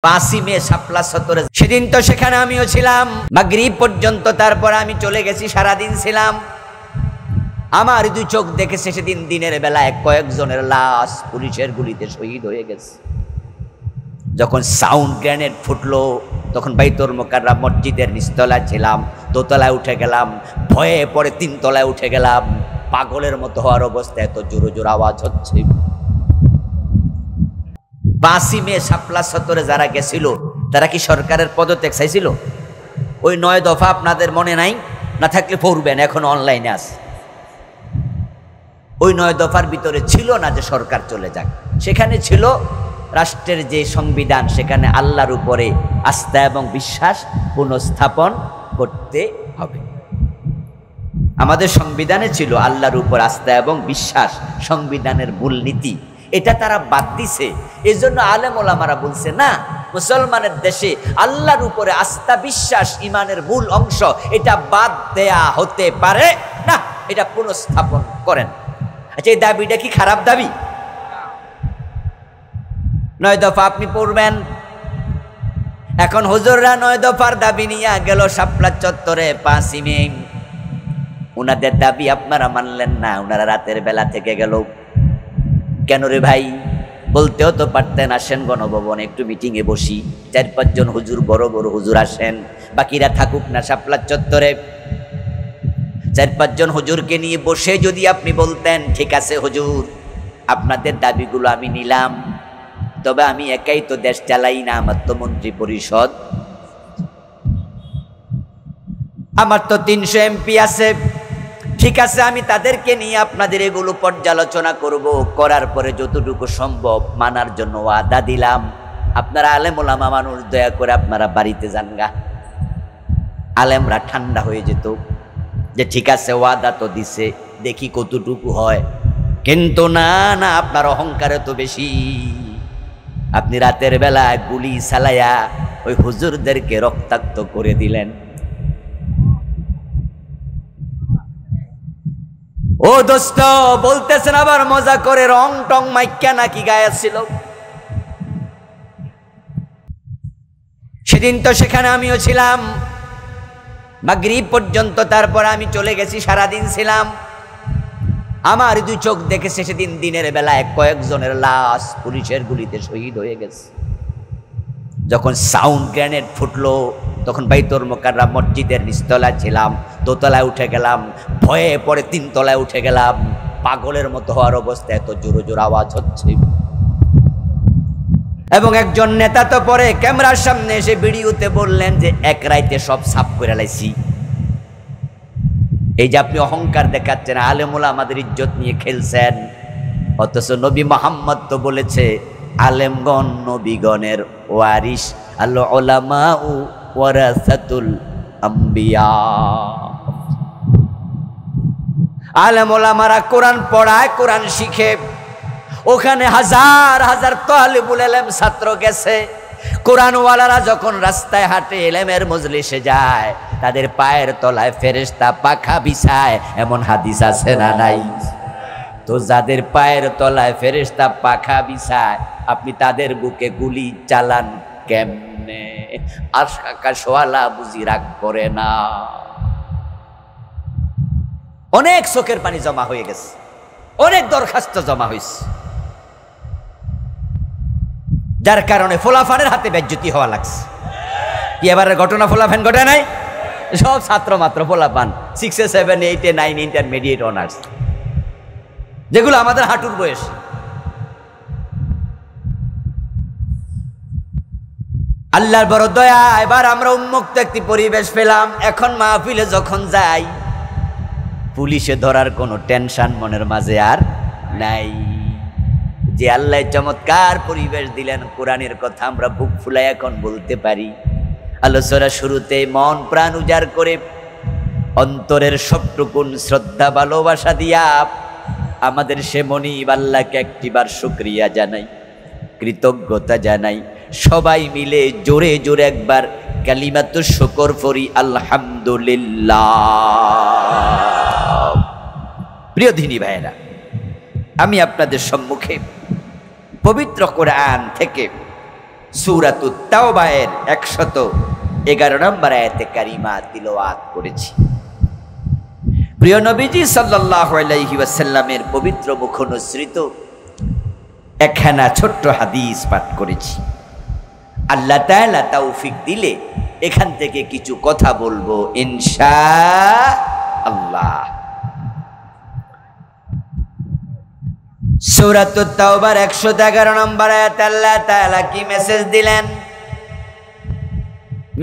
5ই মে শাপলা চত্বরে, সেদিন তো সেখানে আমিও ছিলাম মাগরিব পর্যন্ত। তারপর আমি চলে গেছি, সারাদিন ছিলাম। আমার 2 চোখ দেখেছে সেদিন দিনের বেলায় কয়েকজনের লাশ পুলিশের গুলিতে শহীদ হয়ে গেছে। যখন সাউন্ড গ্রেনেড ফুটলো তখন বাইতুল মুকাররম মসজিদের নিচতলায় ছিলাম, দোতলায় উঠে গেলাম, ভয়ে পড়ে 3 তলায় উঠে গেলাম। পাগলের মতো হওয়ার অবস্থা, এত জোরে জোরে আওয়াজ হচ্ছে। 5ই মে শাপলা চত্বরে যারা গেছিল তারা কি সরকারের পদত্যাগ চাইছিল? ওই 9 দফা আপনাদের মনে নাই? না থাকলে পড়বেন, এখন অনলাইনে আছে। ওই 9 দফার ভিতরে ছিল না যে সরকার চলে যাক, সেখানে ছিল রাষ্ট্রের যে সংবিধান, সেখানে আল্লাহর উপরে আস্থা এবং বিশ্বাস পুনঃস্থাপন করতে হবে। আমাদের সংবিধানে ছিল আল্লাহর উপর আস্থা এবং বিশ্বাস, সংবিধানের মূলনীতি। এটা তারা বাদ দিছে। এই জন্য আলেম ওলামারা বলছে, না, মুসলমানের দেশে আল্লাহর উপরে আস্থা বিশ্বাস ইমানের মূল অংশ, এটা বাদ দেয়া হতে পারে না, এটা পুনঃস্থাপন করেন। আচ্ছা, এই দাবিটা কি খারাপ দাবি? 9 দফা আপনি পড়বেন। এখন হুজুররা 9 দফার দাবি নিয়ে গেল শাপলা চত্বরে 5ই মে। উনাদের দাবি আপনারা মানলেন না, উনারা রাতের বেলা থেকে গেল। কেন রে ভাই? বলতেও তো পারতেন, আসেন গণভবনে একটু মিটিংয়ে বসি, 4-5 জন হুজুর, বড় বড় হুজুর আসেন, বাকিরা থাকুক না শাপলা চত্বরে। 4-5 জন হুজুরকে নিয়ে বসে যদি আপনি বলতেন, ঠিক আছে হুজুর, আপনাদের দাবিগুলো আমি নিলাম, তবে আমি একাই তো দেশ চালাই না, আমার তো মন্ত্রী পরিষদ, আমার তো 300 এমপি আছে, ঠিক আছে আমি তাদেরকে নিয়ে আপনাদের এগুলো পর্যালোচনা করব, করার পরে যতটুকু সম্ভব মানার জন্য ওয়াদা দিলাম। আপনারা আলেম ওলামা মানুষ, দয়া করে আপনারা বাড়িতে যান গা। আলেমরা ঠান্ডা হয়ে যেত যে ঠিক আছে ওয়াদা তো দিছে, দেখি কতটুকু হয়। কিন্তু না না, আপনার অহংকারে তো বেশি। আপনি রাতের বেলা গুলি চালাইয়া ওই হুজুরদেরকে রক্তাক্ত করে দিলেন। ও দোস্ত, বলতেছেন আবার মজা করে, রং টং মাইক্যা নাকি গায়ে ছিল? সেদিন তো সেখানে আমিও ছিলাম মাগরিব পর্যন্ত। তারপর আমি চলে গেছি, সারাদিন ছিলাম। আমার 2 চোখ দেখেছে সেদিন দিনের বেলায় কয়েকজনের লাশ পুলিশের গুলিতে শহীদ হয়ে গেছে। যখন সাউন্ড গ্রেনেড ফুটলো তখন বাইতুল মুকাররম মসজিদের নিচতলায় ছিলাম, দোতলায় উঠে গেলাম, ভয়ে পড়ে 3 তলায় উঠে গেলাম। পাগলের মতো হওয়ার অবস্থা, এত জোরে জোরে আওয়াজ হচ্ছে। এবং একজন নেতা তো পরে ক্যামেরার সামনে এসে ভিডিওতে বললেন যে 1 রাইতে সব সাফ করে লাইছি। এই যে আপনি অহংকার দেখাচ্ছেন, আলেম ওলামা আমাদের ইজ্জত নিয়ে খেলছেন, অথচ নবী মুহাম্মদ তো বলেছে আলেমগণ নবীগণের ওয়ারিস, আল উলামাউ ওয়ারাসাতুল আম্বিয়া। আলেম ওলামারা কোরআন পড়ায়, কোরআন শিখে, ওখানে হাজার হাজার তালিবুল ইলম ছাত্র গেছে। কোরআনওয়ালারা যখন রাস্তায় হাঁটে, ইলমের মজলিসে যায়, তাদের পায়ের তলায় ফেরেশতা পাখা বিছায়, এমন হাদিস আছে না নাই? তো যাদের পায়ের তলায় ফেরেশতা পাখা বিছায়, আপনি তাদের বুকে গুলি চালান কেমনে? আর আকাশওয়ালা বুঝি রাগ করে না? অনেক চোখের পানি জমা হয়ে গেছে, অনেক দরখাস্ত জমা হয়েছে, যার কারণে ফোলাফানের হাতে বেজ্জতি হওয়া লাগছে। কি এবারের ঘটনা ফোলাফান ঘটে নাই? সব ছাত্র মাত্র ফোলাফান, 6, 7, 8, 9 ইন্টারমিডিয়েট অনার্স, যেগুলো আমাদের হাঁটুর বয়স। আল্লাহর বড় দয়া, এবার আমরা উন্মুক্ত একটি পরিবেশ পেলাম। এখন মাহফিলে যখন যাই, পুলিশে ধরার কোনো টেনশন মনের মাঝে আর নাই। যে আল্লাহ চমৎকার পরিবেশ দিলেন, কোরআনের কথা আমরা বুক ফুলাই এখন বলতে পারি। আলোচনা শুরুতে মন প্রাণ উজাড় করে অন্তরের সবটুকুন শ্রদ্ধা ভালোবাসা দিয়া আমাদের সে মনিব আল্লাহকে একটিবার শুকরিয়া জানাই, কৃতজ্ঞতা জানাই। সবাই মিলে জোরে জোরে একবার কালিমাতুশ শুকর পড়ি, আলহামদুলিল্লাহ। প্রিয় দিনী ভাইয়েরা, আমি আপনাদের সম্মুখে পবিত্র কোরআন থেকে সূরাতুত তাওবায়ের 111 নম্বর আয়াতে কারিমা তিলাওয়াত করেছি। প্রিয় নবীজি সাল্লাল্লাহু আলাইহি ওয়াসাল্লামের পবিত্র মুখনিসৃত একখানা ছোট্ট হাদিস পাঠ করেছি। আল্লাহ তাআলা তৌফিক দিলে এখান থেকে কিছু কথা বলবো ইনশাআল্লাহ। সূরাতুত তাওবার 111 নম্বর আয়াতে আল্লাহ তাআলা কি মেসেজ দিলেন,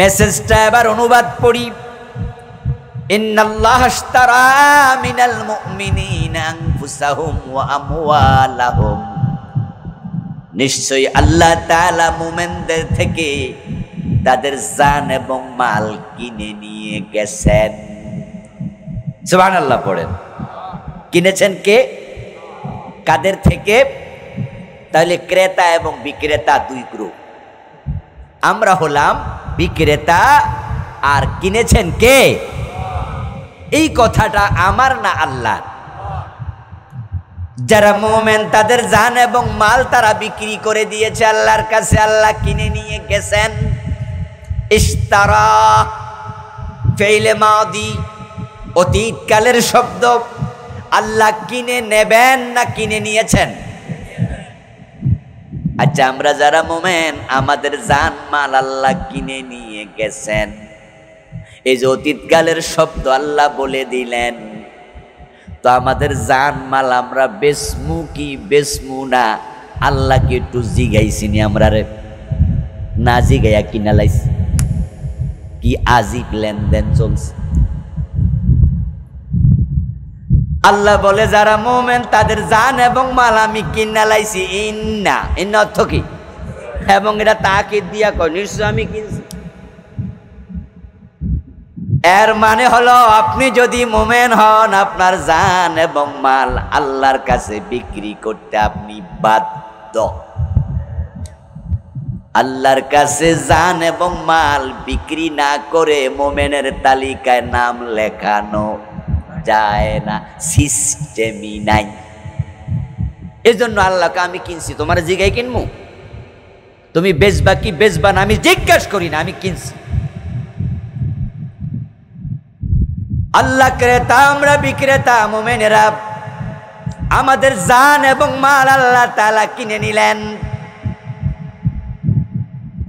মেসেজটা এবার অনুবাদ পড়ি। ইন্নাল্লাহা আশতারা মিনাল মুমিনিনা আনফুসাহুম ওয়া আমওয়ালাহুম, নিশ্চয়ই আল্লাহ তাআলা মুমিনদের থেকে তাদের জান এবং মাল কিনে নিয়ে গেছেন। সুবহানাল্লাহ পড়েন। কিনেছেন কে? কাদের থেকে? তাহলে ক্রেতা এবং বিক্রেতা দুই গ্রুপ। আমরা হলাম বিক্রেতা, আর কিনেছেন কে? এই কথাটা আমার না আল্লাহর। যারা মুমিন তাদের জান এবং মাল তারা বিক্রি করে দিয়েছে আল্লাহর কাছে, আল্লাহ কিনে নিয়ে গেছেন। ইশতারা ফেইলে মাদি, অতীতকালের শব্দ। আল্লাহ কিনে নেবেন না কিনে নিয়েছেন? আচ্ছা, আমরা যারা মুমিন আমাদের জান মাল আল্লাহ কিনে নিয়ে গেছেন। এই যে অতীতকালের শব্দ আল্লাহ বলে দিলেন, তো আমাদের জান মাল আমরা বেচমু কি বেচমু না আল্লাহকে একটু জিগাইছিনি আমরা রে? না জিগাইয়া কিনা লাইছি। কি আজীব লেনদেন চলছে। আল্লাহ বলে যারা মুমিন তাদের জান এবং মাল আমি কিনা লাইছি। ইন্না ইন্না অর্থ কি? এবং এটা তাকে দিয়া কয় নিশ্চয় আমি কিনছি। এর মানে হলো আপনি যদি মুমিন হন আপনার জান এবং মাল আল্লাহর কাছে বিক্রি করতে আপনি বাধ্য। আল্লাহর কাছে জান এবং মাল বিক্রি না করে মুমিনের তালিকায় নাম লেখানো যায় না, সিস্টেমই নাই। এজন্য আল্লাহকে আমি কিনছি, তোমার জিগাই কিনবো? তুমি বেচবা কি বেচবা না আমি জিজ্ঞাসা করি না, আমি কিনছি। আল্লাহ ক্রেতা, আমরা বিক্রেতা। মুমিনেরা আমাদের জান এবং মাল আল্লাহ তাআলা কিনে নিলেন।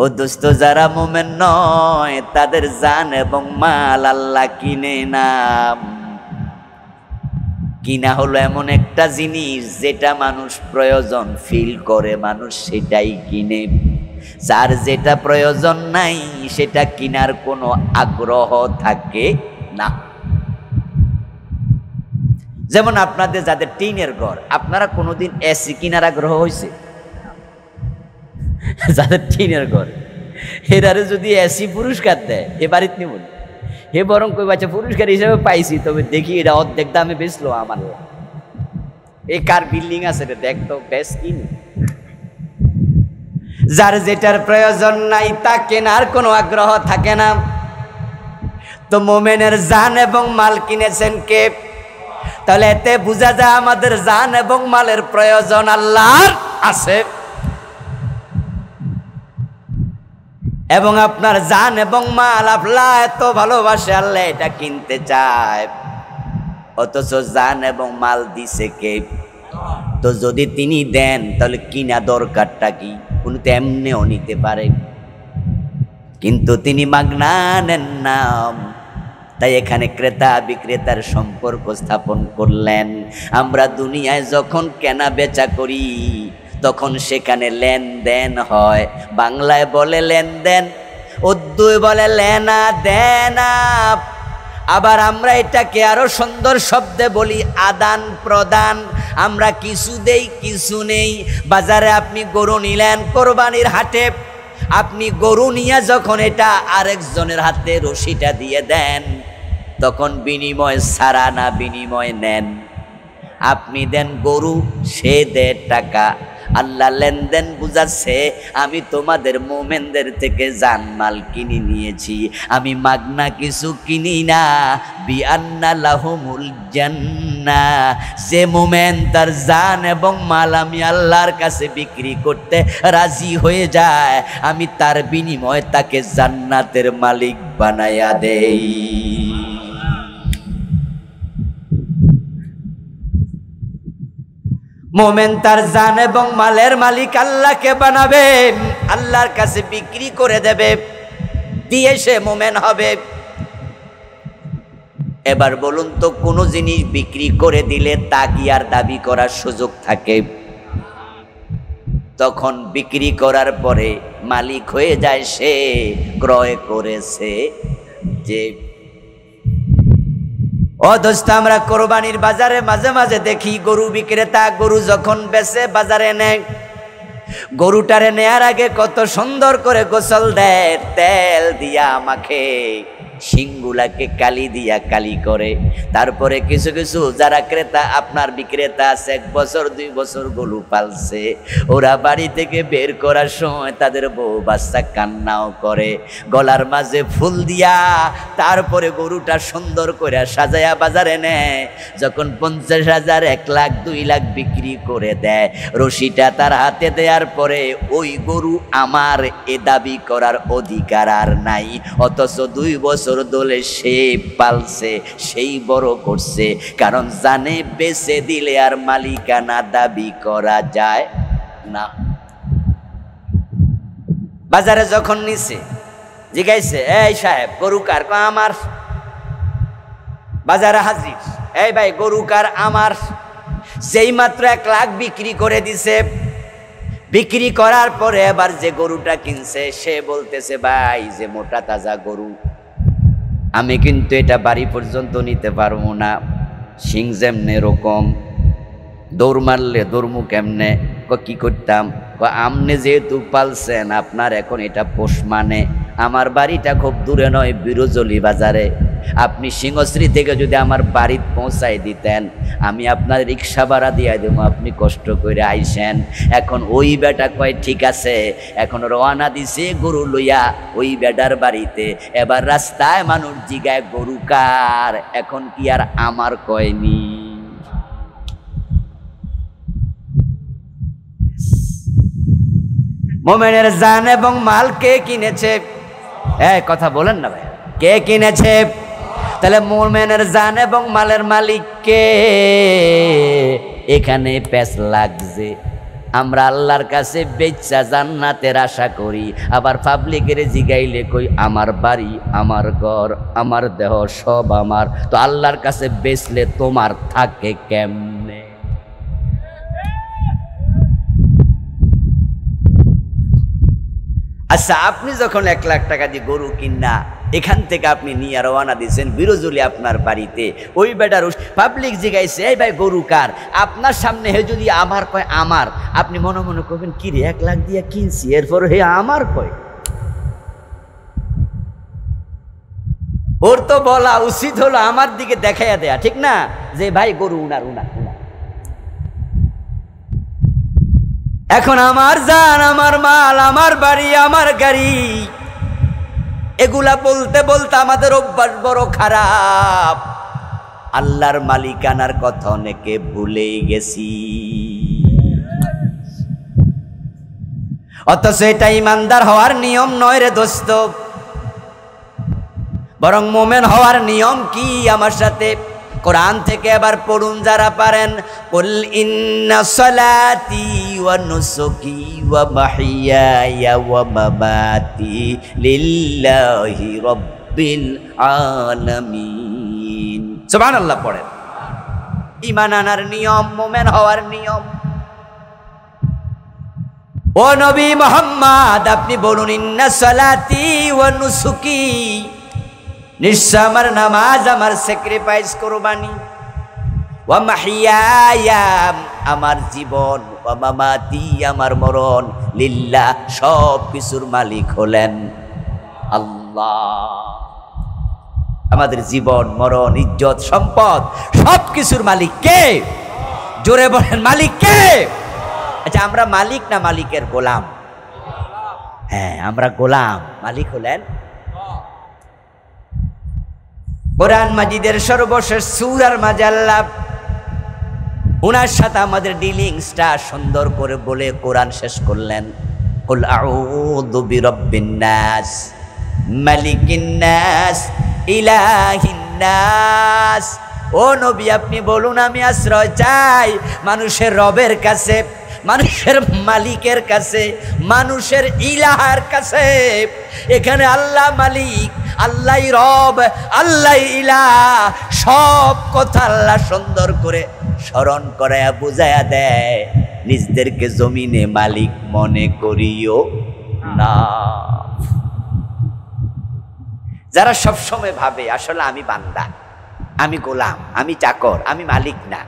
ও দোস্ত, যারা মুমিন নয় তাদের জান এবং মাল আল্লাহ কিনে না। কিনা হলো এমন একটা জিনিস যেটা মানুষ প্রয়োজন ফিল করে, মানুষ সেটাই কিনে। যার যেটা প্রয়োজন নাই সেটা কিনার কোনো আগ্রহ থাকে না। যেমন আপনাদের যাদের টিনের ঘর, আপনারা কোনোদিন এসি কিনার আগ্রহ হয়েছে? যাদের টিনের ঘর এরারে যদি এসি পুরস্কার দেয় এ বাড়িতে নিব, হে বরং কই বাচ্চা পুরস্কার হিসেবে পাইছি, তবে দেখি এটা অর্ধেক দামে বেচলো আমার। এই কার বিল্ডিং আছে রে, দেখ তো বেশ কিনি। যার যেটার প্রয়োজন নাই তা কেনার কোনো আগ্রহ থাকে না। তো মুমিনের জান এবং মাল কিনেছেন কে? তাহলে এতে বোঝা যায় আমাদের জান এবং মালের প্রয়োজন আল্লাহর আছে। এবং আপনার জান এবং মাল আল্লাহ এত ভালোবাসে, আল্লাহ এটা কিনতে চায়। অথচ জান এবং মাল দিছে কে? তো যদি তিনি দেন তাহলে কিনা দরকারটা কি? উনি তো এমনিও নিতে পারে, কিন্তু তিনি মাগনা নেন না। তাই এখানে ক্রেতা বিক্রেতার সম্পর্ক স্থাপন করলেন। আমরা দুনিয়ায় যখন কেনা বেচা করি তখন সেখানে লেনদেন হয়। বাংলায় বলে লেনদেন, উর্দুয় বলে লেনা দেনা। আবার আমরা এটাকে আরো সুন্দর শব্দে বলি আদান প্রদান। আমরা কিছু দেই কিছু নেই। বাজারে আপনি গরু নিলেন কোরবানির হাটে, আপনি গরু নিয়ে যখন এটা আরেকজনের হাতে রশিটা দিয়ে দেন তখন বিনিময় ছাড়া না বিনিময় নেন? আপনি দেন গরু, সে দেয় টাকা। আল্লাহ লেনদেন বুঝাচ্ছে, আমি তোমাদের মুমিনদের থেকে জানমাল কিনে নিয়েছি, আমি মাগনা কিছু কিনি না। বিআন্না লাহুমুল জান্নাহ না। যে মোমেন তার জান এবং মাল আমি আল্লাহর কাছে বিক্রি করতে রাজি হয়ে যায়, আমি তার বিনিময়ে তাকে জান্নাতের মালিক বানায়া দেই। মোমেন তার জান এবং মালের মালিক আল্লাহকে বানাবে, আল্লাহর কাছে বিক্রি করে দেবে, দিয়ে সে মোমেন হবে। এবার বলুন তো, কোনো জিনিস বিক্রি করে দিলে তা কি আর দাবি করার সুযোগ থাকে? তখন বিক্রি করার পরে মালিক হয়ে যায় সে, ক্রয় করেছে যে। ও দোস্ত, আমরা কোরবানির বাজারে মাঝে মাঝে দেখি গরু বিক্রেতা গরু যখন বেচে বাজারে নেয়, গরুটারে নেয়ার আগে কত সুন্দর করে গোসল দেয়, তেল দিয়া মাখে, শিংগুলাকে কালি দিয়া কালি করে। তারপরে কিছু কিছু যারা ক্রেতা আপনার বিক্রেতা আছে, 1 বছর 2 বছর গরু পালছে, ওরা বাড়ি থেকে বের করার সময় তাদের বউ বাচ্চা কান্নাও করে, গলার মাঝে ফুল দিয়া তারপরে গরুটা সুন্দর করে সাজায়া বাজারে নেয়। যখন 50,000, 1 লাখ, 2 লাখ বিক্রি করে দেয়, রশিটা তার হাতে দেওয়ার পরে ওই গরু আমার এ দাবি করার অধিকার আর নাই। অথচ 2 বছর দলে সে পালছে, সেই বড় করছে, কারণ জানে বেচে দিলে আর মালিকানা দাবি করা যায় না। বাজারে যখন নিছে, জিজ্ঞাসে, এই সাহেব গরু কার? আমার। বাজারে হাজির, এই ভাই গরু কার? আমার। যেই মাত্র 1 লাখ বিক্রি করে দিছে, বিক্রি করার পরে এবার যে গরুটা কিনছে সে বলতেছে, ভাই যে মোটা তাজা গরু, আমি কিন্তু এটা বাড়ি পর্যন্ত নিতে পারবো না, শিং যেমনে এরকম, দৌড় মারলে দৌড়মু কেমনে? কি করতাম? আমনে যেহেতু পালছেন, আপনার এখন এটা পোষ মানে। আমার বাড়িটা খুব দূরে নয়, বিরোজলি বাজারে। আপনি সিংহশ্রী থেকে যদি আমার বাড়ি পৌঁছাই দিতেন, আমি আপনার রিক্সা ভাড়া দিয়ে দেবো, আপনি কষ্ট করে আইসেন। এখন ওই বেটা কয় ঠিক আছে, এখন রওনা দিছে গরু লইয়া ওই বেটার বাড়িতে। এবার রাস্তায় মানুষ জিগায় গরু কার? এখন কি আর আমার কয়নি? মোমেনের জান এবং মাল কে কিনেছে? কথা বলেন না ভাই, কে কিনেছে? তাহলে মোমেনের জান এবং মালের মালিক কে? এখানে প্যাচ লাগছে। আমরা আল্লাহর কাছে বেচ্চা জান্নাতের আশা করি, আবার পাবলিকের জিগাইলে কই আমার বাড়ি, আমার ঘর, আমার দেহ সব আমার। তো আল্লাহর কাছে বেচলে তোমার থাকে কেমনে? আচ্ছা, আপনি যখন 1 লাখ টাকা দিয়ে গরু কিনা এখান থেকে আপনি নিয়ে রওনা দিয়েছেন বিরোজলি আপনার বাড়িতে, ওই বেটার পাবলিক জিগাইছে, এই ভাই গরু কার? আপনার সামনে হে যদি আমার কয় আমার, আপনি মনে মনে করবেন কি রে, 1 লাখ দিয়ে কিনছি, এরপর হে আমার কয়। ওর তো বলা উচিত হলো আমার দিকে দেখাইয়া দেয়া, ঠিক না? যে ভাই গরু উনার উনার উনার। এখন আমার জান, আমার মাল, আমার বাড়ি, আমার গাড়ি, এগুলা বলতে বলতে আমাদের অভ্যাস বড় খারাপ। আল্লাহর মালিকানার কথা অনেকে ভুলে গেছি। অথচ এটা ইমানদার হওয়ার নিয়ম নয় রে দোস্ত, বরং মোমেন হওয়ার নিয়ম কি? আমার সাথে কোরআন থেকে এবার পড়ুন যারা পারেন। কুল ইন্না সালাতি ওয়া নুসুকি ওয়া মাহইয়ায়া ওয়া মামাতি লিল্লাহি রাব্বিল আলামিন। সুবহানাল্লাহ পড়েন। ঈমান আনার নিয়ম, মোমেন হওয়ার নিয়ম। ও নবী মুহাম্মদ, আপনি বলুন ইন্না সালাতি ওয়া নুসুকি, নিশ্চয় আমার নামাজ, আমার স্যাক্রিফাইস কোরবানি, ওয়া মাহইয়ায়া আমার জীবন, ওয়া মামাতি আমার মরণ, লিল্লাহ সব কিছুর মালিক হলেন আল্লাহ। আমাদের জীবন, মরণ, ইজ্জত, সম্পদ সব কিছুর মালিক কে? জোরে বলেন, মালিক কে? আচ্ছা, আমরা মালিক না মালিকের গোলাম? হ্যাঁ, আমরা গোলাম, মালিক হলেন। কোরআন মাজিদের সর্বশেষ সূরার মাঝে আল্লাহ উনার সাথে আমাদের ডিলিংসটা সুন্দর করে বলে কোরআন শেষ করলেন, কুল আউযু বিরাব্বিন নাস মালিকিন নাস ইলাহিন নাস। ও নবী আপনি বলুন আমি আশ্রয় চাই মানুষের রবের কাছে, মানুষের মালিকের কাছে, মানুষের ইলাহার কাছে। এখানে আল্লাহ মালিক, আল্লাহ রব, আল্লাহ ইলাহ, সব কথা আল্লাহ সুন্দর করে স্মরণ করায়া বুঝায়া দেয়, নিজদেরকে জমিনে মালিক মনে করিও না। যারা সবসময় ভাবে আসলে আমি বান্দা, আমি গোলাম, আমি চাকর, আমি মালিক না,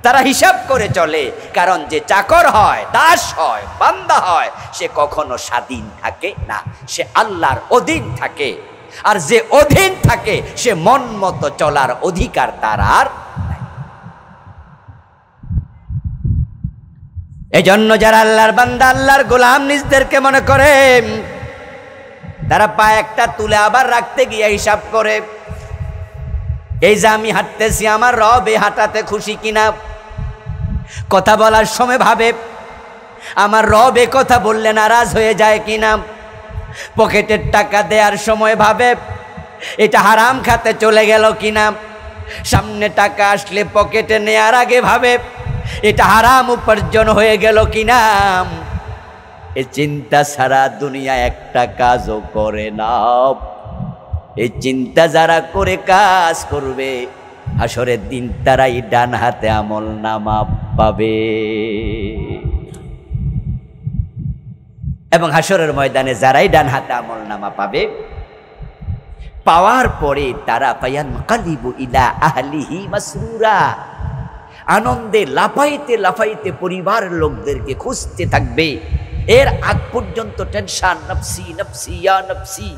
তারা হিসাব করে চলে। কারণ যে চাকর হয়, দাস হয়, বান্দা হয়, সে কখনো স্বাধীন থাকে না, সে আল্লাহর অধীন থাকে। আর যে অধীন থাকে সে মন মতো চলার অধিকার তার আর নাই। এজন্য যারা আল্লাহর বান্দা, আল্লাহর গোলাম নিজদেরকে মনে করে, তারা পা একটা তুলে আবার রাখতে গিয়ে হিসাব করে, এই যে আমি হাঁটতেছি আমার রব এই হাঁটাতে খুশি কিনা। কথা বলার সময় ভাবে আমার রব এ কথা বললে নারাজ হয়ে যায় কিনা। পকেটের টাকা দেওয়ার সময় ভাবে এটা হারাম খাতে চলে গেল কিনা। সামনে টাকা আসলে পকেটে নেয়ার আগে ভাবে এটা হারাম উপার্জন হয়ে গেল কিনা। এ চিন্তা ছাড়া দুনিয়া একটা কাজও করে না। এই চিন্তা যারা করে কাজ করবে, হাসরের দিন তারাই ডান হাতে আমল নামা পাবে। এবং হাসরের ময়দানে যারাই ডান হাতে আমল নামা পাবে, পাওয়ার পরে তারা ফায়ানকালিবু ইলা আহলিহি মাসরুরা, আনন্দে লাফাইতে লাফাইতে পরিবারের লোকদেরকে খুঁজতে থাকবে। এর আগ পর্যন্ত টেনশন, নফসি নফসি ইয়া নফসি,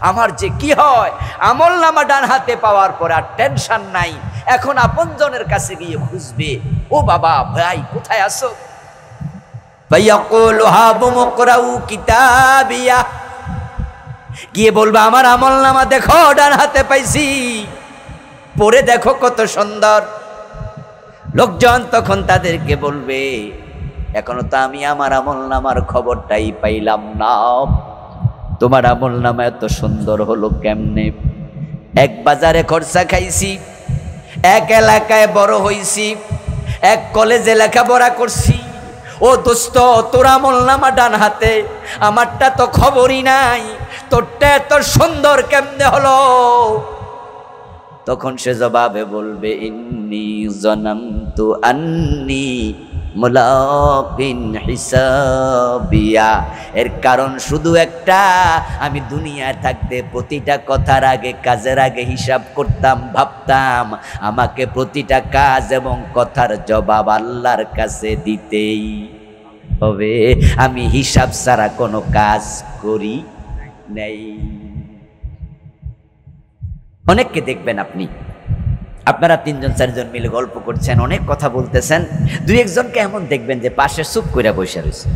আমার যে কি হয়। আমল নামা ডান হাতে পাওয়ার পর আর টেনশন নাই। এখন আপনজনের কাছে গিয়ে খুঁজবে, ও বাবা ভাই কোথায় আছো। ফায়াকুলু হাবু মুকরাউ কিতাবিয়া, গিয়ে বলবা আমার আমল নামা দেখো ডান হাতে পাইছি, পড়ে দেখো কত সুন্দর। লোকজন তখন তাদেরকে বলবে এখনো তো আমি আমার আমল নামার খবরটাই পাইলাম না, তোমার আমল নামা এত সুন্দর হলো কেমনে। এক বাজারে খরচা খাইছি, এক এলাকায় বড় হইছি, এক কলেজে লেখাপড়া করছি। ও দোস্ত তোর আমল নামা ডান হাতে, আমারটা তো খবরই নাই, তোরটা এত সুন্দর কেমনে হলো। তখন সে জবাবে বলবে ইন্নী জানান্তু আন্নী মুলাকিন হিসাবিয়া। এর কারণ শুধু একটা, আমি দুনিয়ায় থাকতে প্রতিটা কথার আগে, কাজের আগে হিসাব করতাম, ভাবতাম আমাকে প্রতিটা কাজ এবং কথার জবাব আল্লাহর কাছে দিতেই হবে। আমি হিসাব ছাড়া কোনো কাজ করি নাই। অনেককে দেখবেন আপনি, আপনারা 3-4 মিলে গল্প করছেন, অনেক কথা বলতেছেন, 2-1 জনকে এমন দেখবেন যে পাশে চুপ করে বসে রয়েছে,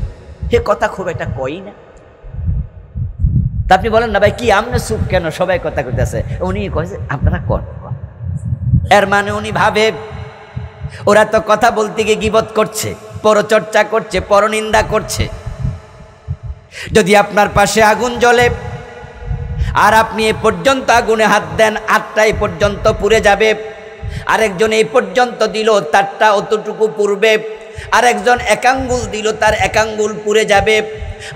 সে কথা খুব একটা কই না। তা আপনি বলেন না ভাই কি আমনে চুপ কেন, সবাই কথা কইতেছে, উনি কয় যে আপনারা কন। এর মানে উনি ভাবে ওরা তো কথা বলতে গিয়ে গীবত করছে, পরচর্চা করছে, পরনিন্দা করছে। যদি আপনার পাশে আগুন জ্বলে আর আপনি এ পর্যন্ত আগুনে হাত দেন, হাতটাই পর্যন্ত পুড়ে যাবে। আরেকজন এই পর্যন্ত দিল, তারটা অতটুকু পুড়বে। আরেকজন এক আঙ্গুল দিল, তার এক আঙ্গুল পুড়ে যাবে।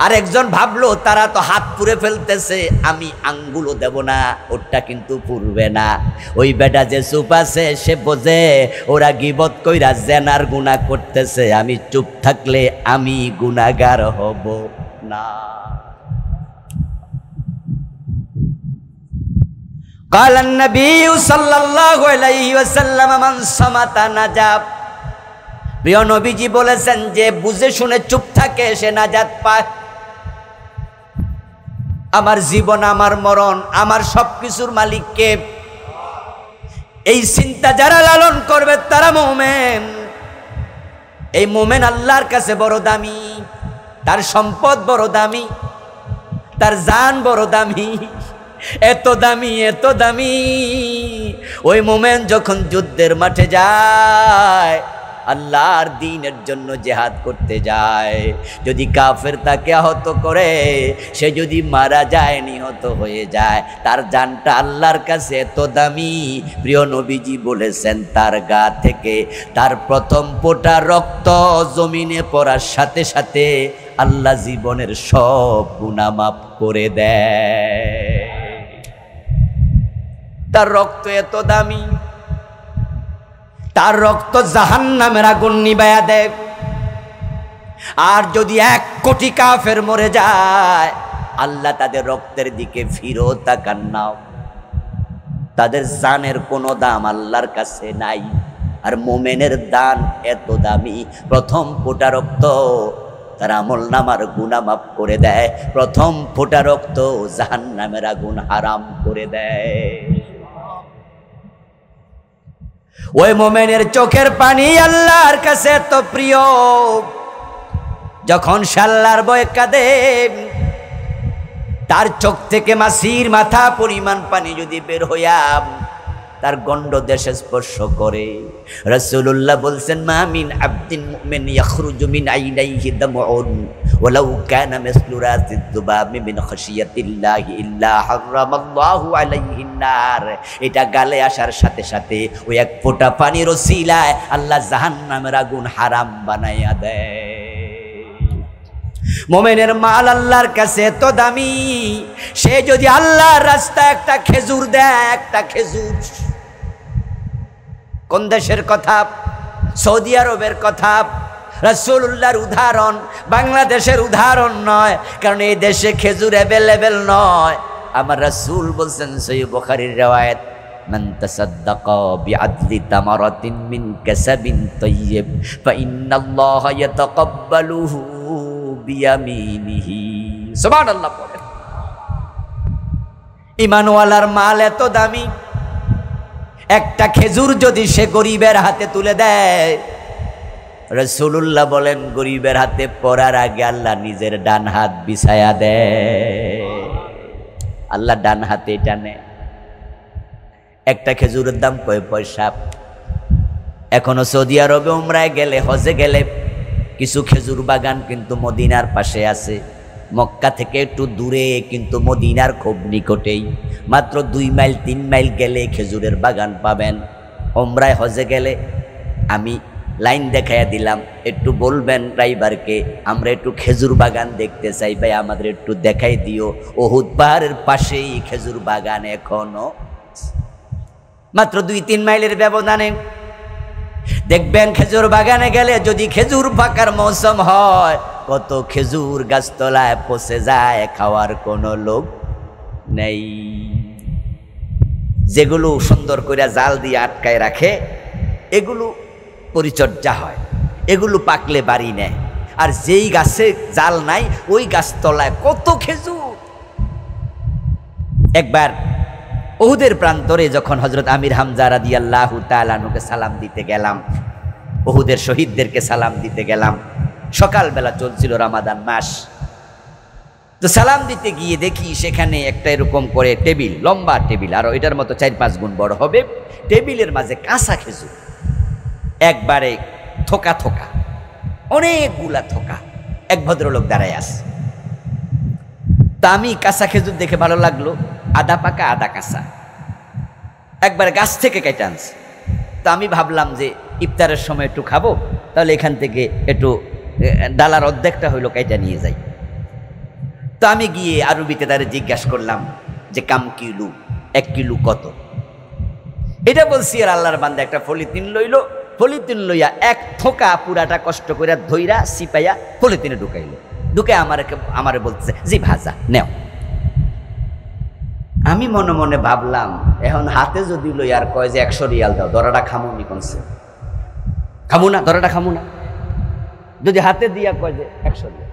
আরেকজন ভাবলো তারা তো হাত পুড়ে ফেলতেছে, আমি আঙ্গুলও দেব না, ওরটা কিন্তু পুড়বে না। ওই বেটা যে চুপ আছে সে বোঝে ওরা গীবত কইরা জেনার গুনাহ করতেছে, আমি চুপ থাকলে আমি গুনাহগার হব না। قال النبي صلى الله عليه وسلم من صمت نجا। প্রিয় নবীজি বলেছেন যে বুঝে শুনে চুপ থাকে সে নাজাত পায়। আমার জীবন, আমার মরণ, আমার সবকিছুর মালিক কে, এই চিন্তা যারা লালন করবে তারা মুমিন। এই মুমিন আল্লাহর কাছে বড় দামি, তার সম্পদ বড় দামি, তার জান বড় দামি, এত দামি এত দামি। ওই মোমেন যখন যুদ্ধের মাঠে যায়, আল্লাহর দ্বীনের জন্য জিহাদ করতে যায়, যদি কাফের তাকে আহত করে, সে যদি মারা যায়, নিহত হয়ে যায়, তার জানটা আল্লাহর কাছে এত দামি, প্রিয় নবীজি বলেছেন তার গা থেকে তার প্রথম ফোঁটা রক্ত জমিনে পড়ার সাথে সাথে আল্লাহ জীবনের সব গুনাহ মাফ করে দেয়। তার রক্ত এত দামি, তার রক্ত জাহান্নামের আগুন নিভায়া দেয়। আর যদি 1 কোটি কাফের মরে যায়, আল্লাহ তাদের রক্তের দিকে ফিরেও তাকান না, তাদের জানের কোনো দাম আল্লাহর কাছে নাই। আর মোমেনের দান এত দামি, প্রথম ফোঁটা রক্ত তার আমলনামার গুনাহ মাফ করে দেয়, প্রথম ফোঁটা রক্ত জাহান্নামের আগুন হারাম করে দেয়। ওই মোমেনের চোখের পানি আল্লাহর কাছে এত প্রিয়, যখন সে আল্লাহর ভয়ে কাঁদে, তার চোখ থেকে মাছির মাথা পরিমাণ পানি যদি বের হইয়া তার গণ্ড দেশে স্পর্শ করে, রাসূলুল্লাহ বলছেন, মা মিন আবদিন মুমিন ইয়াখরুজু মিন আইনাইহি দামউন ওয়ালাউ কানা মিসলু রাসিদ দুবাবি মিন খাশিয়াতিল্লাহি ইল্লা হারামাল্লাহু আলাইহিন নার। এটা গালে আসার সাথে সাথে ওই 1 ফোঁটা পানির ওসিলায় আল্লাহ জাহান্নামের আগুন হারাম বানাইয়া দেয়। মোমেনের মাল আল্লাহর কাছে এত দামি, সে যদি আল্লাহর রাস্তায় একটা খেজুর দেয়, একটা খেজুর, কোন দেশের কথা? সৌদি আরবের কথা। রাসূলুল্লাহর উদাহরণ, বাংলাদেশের উদাহরণ নয়, কারণ এই দেশে খেজুর অ্যাভেলেবেল নয়। আমার রাসূল বলছেন, সহিহ বুখারীর রিওয়ায়াত, মান তাসাদ্দাকা বিআদলি তামারাতিন মিন কাসাবিন তাইয়্যিব ফাইন্নাল্লাহা ইয়াতাকাব্বালুহু বিয়ামিনিহি। সুবহানাল্লাহ বলেন। ঈমানওয়ালার মাল এত দামি, একটা খেজুর যদি সে গরিবের হাতে তুলে দেয়, রাসূলুল্লাহ বলেন গরিবের হাতে পড়ার আগে আল্লাহ নিজের ডান হাত বিছায়া দেয়। আল্লাহ ডান হাতে টানে। একটা খেজুরের দাম কয় পয়সা। এখনো সৌদি আরবে উমরায় গেলে, হজে গেলে কিছু খেজুর বাগান কিন্তু মদিনার পাশে আছে, মক্কা থেকে একটু দূরে কিন্তু মদিনার খুব নিকটেই, মাত্র 2 মাইল 3 মাইল গেলে খেজুরের বাগান পাবেন। উমরায় হজে গেলে আমি লাইন দেখাইয়া দিলাম, একটু বলবেন ড্রাইভারকে আমরা একটু খেজুর বাগান দেখতে চাই, ভাই আমাদের একটু দেখাই দিও। উহুদ পাহাড়ের পাশেই খেজুর বাগান এখনো, মাত্র 2-3 মাইলের ব্যবধানে। দেখবেন খেজুর বাগানে গেলে যদি খেজুর পাকার মৌসুম হয়, কত খেজুর গাছতলায় পচে যায়, খাওয়ার কোনো লোক নেই। যেগুলো সুন্দর করে জাল দিয়ে আটকায় রাখে, এগুলো পরিচর্যা হয়, এগুলো পাকলে বাড়ি নেয়। আর যেই গাছে জাল নাই, ওই গাছতলায় কত খেজুর। একবার উহুদের প্রান্তরে যখন হযরত আমির হামজা রাদিয়াল্লাহু তাআলা আনহুকে সালাম দিতে গেলাম, উহুদের শহীদদেরকে সালাম দিতে গেলাম, সকালবেলা চলছিল রমাদান মাস। তো সালাম দিতে গিয়ে দেখি সেখানে একটা এরকম করে টেবিল, লম্বা টেবিল, আর এটার মতো 4-5 গুণ বড় হবে, টেবিলের মাঝে কাঁচা খেজুর, একবারে থোকা থোকা, অনেকগুলা থোকা। এক ভদ্রলোক দাঁড়ায় আছে। তা আমি কাঁচা খেজুর দেখে ভালো লাগলো, আধা পাকা আধা কাঁচা, একবার গাছ থেকে কেটে আনছে। তো আমি ভাবলাম যে ইফতারের সময় একটু খাবো, তাহলে এখান থেকে একটু ডালার অর্ধেকটা হইলো কেটে নিয়ে যাই। তো আমি গিয়ে আরবিতে তারে জিজ্ঞাসা করলাম যে কাম কিলু, 1 কিলো কত? এটা বলছি, আর আল্লাহর বান্দা একটা পলিথিন লইলো, পলিথিন লইয়া 1 থোকা পুরাটা কষ্ট করে ধইরা সিপাইয়া পলিথিনে ঢুকাইলো। ঢুকে আমারে বলতেছে, জি ভাজা নেও। আমি মনে মনে ভাবলাম, এখন হাতে যদি লই আর কয় যে 100 রিয়াল দাও, ধরাটা খামু নি? কোনছে খামু না, ধরাটা খামু না। যদি হাতে দিয়া কয় যে 100 রিয়াল,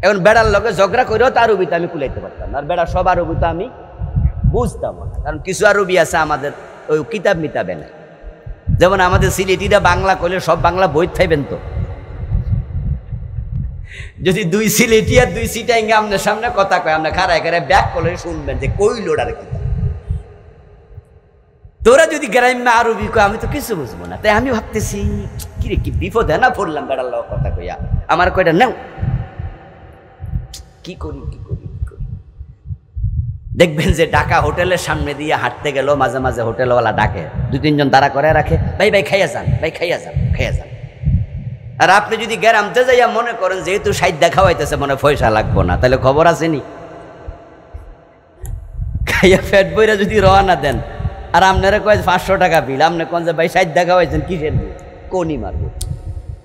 এখন বেড়ার লগে ঝগড়া করেও তো আরবিতে আমি কুলাইতে পারতাম না, আর বেড়া সব আরবি তো আমি বুঝতাম না, কারণ কিছু আরবি আছে আমাদের ওই কিতাব মিতাবে না। যেমন আমাদের সিলেটিরা বাংলা কইলে সব বাংলা বই থাইবেন। তো যদি 2 সিলেটি আর 2 সিটাইঙ্গা আপনার সামনে কথা কয়, আপনি খাড়ায় খাড়ায় ব্যাক করলে শুনবেন যে কইল ওটার কিতাব। তোরা যদি গ্রাম্য আরবি কয় আমি তো কিছু বুঝবো না, তাই আমি ভাবতেছি কিরে কি বিপদে না পড়লাম বেড়াল কথা কইয়া, আমার কয়টা নেও, কি করি কি করি কি করি। দেখবেন যে ঢাকা হোটেলের সামনে দিয়ে হাঁটতে গেল মাঝে মাঝে হোটেলওয়ালা ডাকে, 2-3 জন দাঁড়া করে রাখে, ভাই ভাই খাইয়া যান, ভাই খাইয়া যান, খাইয়া যান। আর আপনি যদি গ্রামতে যাইয়া মনে করেন যেহেতু সাইডা খাওয়াইতেছে মনে পয়সা লাগবো না, তাহলে খবর আসেনি, খাইয়া পেট বইরা যদি রওনা দেন আর আপনারা কয় 500 টাকা বিল, আপনি কোন যে ভাই সাইডা খাওয়াইছেন কিসের বিল, কোনই মারবো।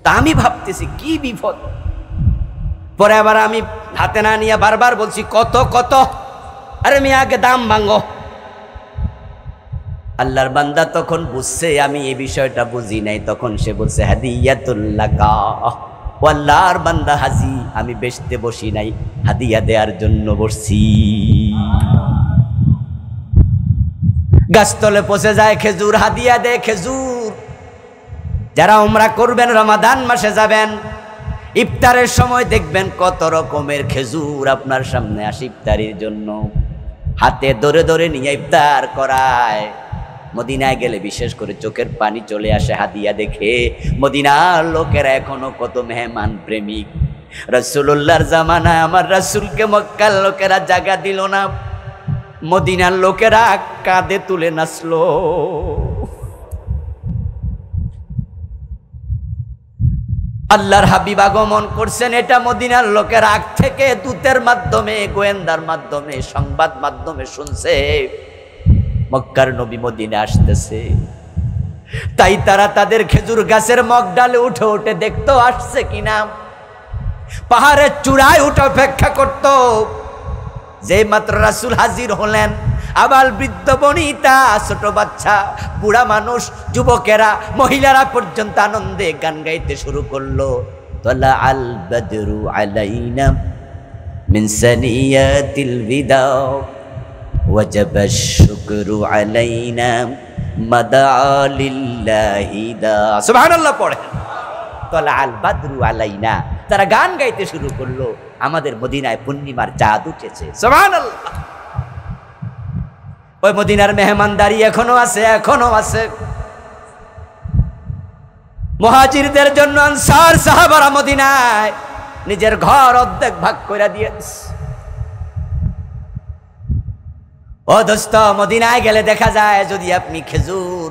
তা আমি ভাবতেছি কি বিপদ। পরে আবার আমি হাতে না নিয়ে বারবার বলছি কত কত, আরে আমি আগে দাম ভাঙো। আল্লাহর বান্দা তখন বুঝছে আমি এই বিষয়টা বুঝি নাই, তখন সে বলছে হাদিয়াতুল লাকা, ও আল্লাহর বান্দা হাজি আমি বেচতে বসি নাই, হাদিয়া দেওয়ার জন্য বসছি। গাছতলে পচে যায় খেজুর, হাদিয়া দে খেজুর। যারা উমরা করবেন রমাদান মাসে যাবেন, ইফতারের সময় দেখবেন কত রকমের খেজুর আপনার সামনে আসে ইফতারির জন্য, হাতে ধরে ধরে নিয়ে ইফতার করায়। মদিনায় গেলে বিশেষ করে চোখের পানি চলে আসে হাদিয়া দেখে। মদিনার লোকেরা এখনো কত মেহমান প্রেমিক। রাসূলুল্লাহর জামানায় আমার রাসূলকে মক্কার লোকেরা জায়গা দিল না, মদিনার লোকেরা কাঁধে তুলে নাচলো। আল্লাহর হাবিব আগমন করছেন, এটা মদিনার লোকের আগ থেকে দূতের মাধ্যমে, গোয়েন্দার মাধ্যমে, সংবাদ মাধ্যমে শুনছে মক্কার নবী মদিনা আসতেছে। তাই তারা তাদের খেজুর গাছের মগ ডালে উঠে উঠে দেখতো আসছে কিনা, পাহাড়ের চূড়ায় উঠে অপেক্ষা করত। যে মাত্র রাসূল হাজির হলেন, আবাল বৃদ্ধ বনিতা, ছোট বাচ্চা, বুড়া মানুষ, যুবকেরা, মহিলারা পর্যন্ত আনন্দে গান গাইতে শুরু করলো। তলা আল বদরু আলাইনা মিন সানিয়াতিল বিদা ওয়াজাবা শুকরু আলাইনা মাদা লিল্লাহি দা। সুবহানাল্লাহ পড়ে। তলা আল বদরু আলাইনা, তারা গান গাইতে শুরু করলো, আমাদের মদিনায় পূর্ণিমার চাঁদ উঠেছে। সুবহানাল্লাহ। ওই মদিনার মেহমানদারি এখনো আছে, এখনো আছে। মুহাজিরদের জন্য আনসার সাহাবারা মদিনায় নিজের ঘর অর্ধেক ভাগ করে দিয়েছে। ও দোস্ত, মদিনায় গেলে দেখা যায় যদি আপনি খেজুর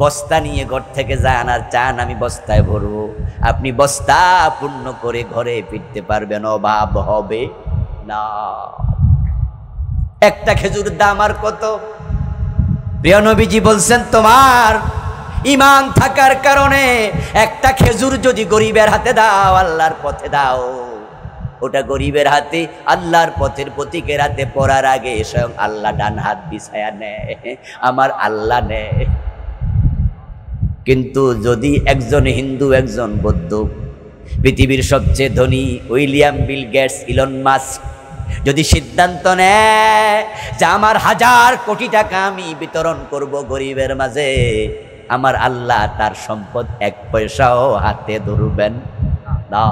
বস্তা নিয়ে ঘর থেকে যান আর চান আমি বস্তায় ভরবো, আপনি বস্তা পূর্ণ করে ঘরে ফিরতে পারবেন, অভাব হবে না। একটা খেজুর দাম আর কত? প্রিয় নবীজি বলছেন তোমার ঈমান থাকার কারণে একটা খেজুর যদি গরিবের হাতে দাও, আল্লাহর পথে দাও, ওটা গরিবের হাতে আল্লাহর পথের প্রতীকের হাতে পড়ার আগে স্বয়ং আল্লাহ ডান হাত বিছায়া নেয়, আমার আল্লাহ নেয়। কিন্তু যদি একজন হিন্দু একজন বৌদ্ধ, পৃথিবীর সবচেয়ে ধনী William Bill Gates, Elon Musk যদি সিদ্ধান্ত নেয় যে আমার 1000 কোটি টাকা আমি বিতরণ করব গরিবের মাঝে, আমার আল্লাহ তার সম্পদ 1 পয়সাও হাতে ধরবেন না।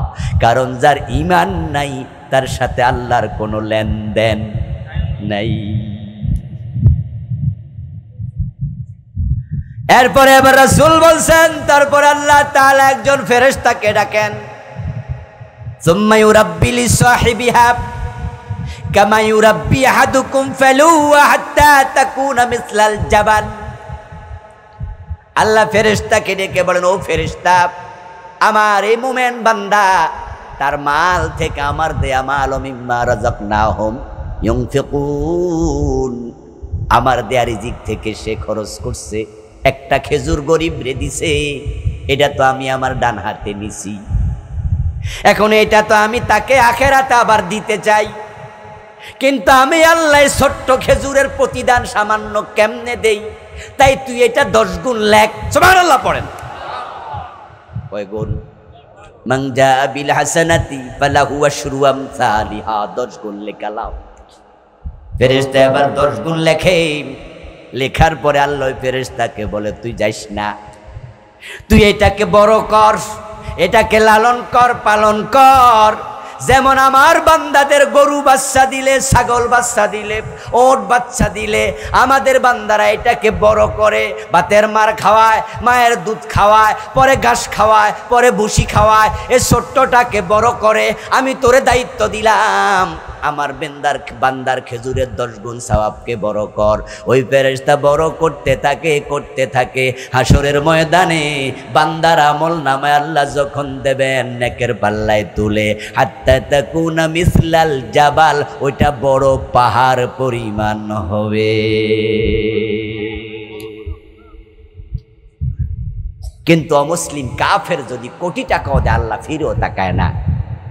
কারণ যার ঈমান নাই তার সাথে আল্লাহর কোনো লেনদেন নাই। এরপরে আবার রাসূল বলছেন, তারপর আল্লাহ তাআলা একজন ফেরেশতাকে ডাকেন, সুম্মা ইউরাব্বি লিসাহিবিহা কামা ইউরাব্বি আহাদুকুম ফালুহা হাত্তা তাকুনা মিসলাল জাবাল। আল্লাহ ফেরেশতাকে ডেকে বলেন, ও ফেরেশতা, আমার এই মুমিন বান্দা তার মাল থেকে আমার দেয়া মাল মিম্মা রাযাকনাহুম ইউনফিকুন, আমার দেয়া রিজিক থেকে সে খরচ করছে। একটা খেজুর গরিব রে দিছে, এটা তো আমি আমার ডান হাতে নিছি, এখন এটা তো আমি তাকে আখেরাতে আবার দিতে চাই, কিন্তু আমি আল্লাহ ছোট্ট খেজুরের প্রতিদান সামান্য কেমনে দেই, তাই তুই এটা 10 গুণ লেখ। সুবহানাল্লাহ পড়েন। কয় গুণ? মান জা বিল হাসানাতি ফালাহু আশরু আমসালিহা, 10 গুণ লেখালাম। ফেরেশতা এবার 10 গুণ লেখে। লেখার পরে আল্লাহ ফেরেশতাকে বলে, তুই যাইস না, তুই এটাকে বড় কর, এটাকে লালন কর, পালন কর, যেমন আমার বান্দাদের গরু বাচ্চা দিলে, ছাগল বাচ্চা দিলে, ওট বাচ্চা দিলে আমাদের বান্দারা এটাকে বড় করে, ভাতের মার খাওয়ায়, মায়ের দুধ খাওয়ায়, পরে ঘাস খাওয়ায়, পরে ভুসি খাওয়ায়, এই ছোট্টটাকে বড় করে। আমি তোরে দায়িত্ব দিলাম আমার বান্দার খেজুরের 10 গুণ সওয়াবকে বড় কর। ওই ফেরেশতা বড় করতে থাকে। হাসরের ময়দানে বান্দার আমল নামায় আল্লাহ যখন দেবেন নেকের পাল্লায় তুলে, হাত্তা তাকুনা মিসলাল জাবাল, ওইটা বড় পাহাড় পরিমাণ হবে। কিন্তু অমুসলিম কাফের যদি কোটি টাকাও দেয় আল্লাহ ফিরেও তাকায় না,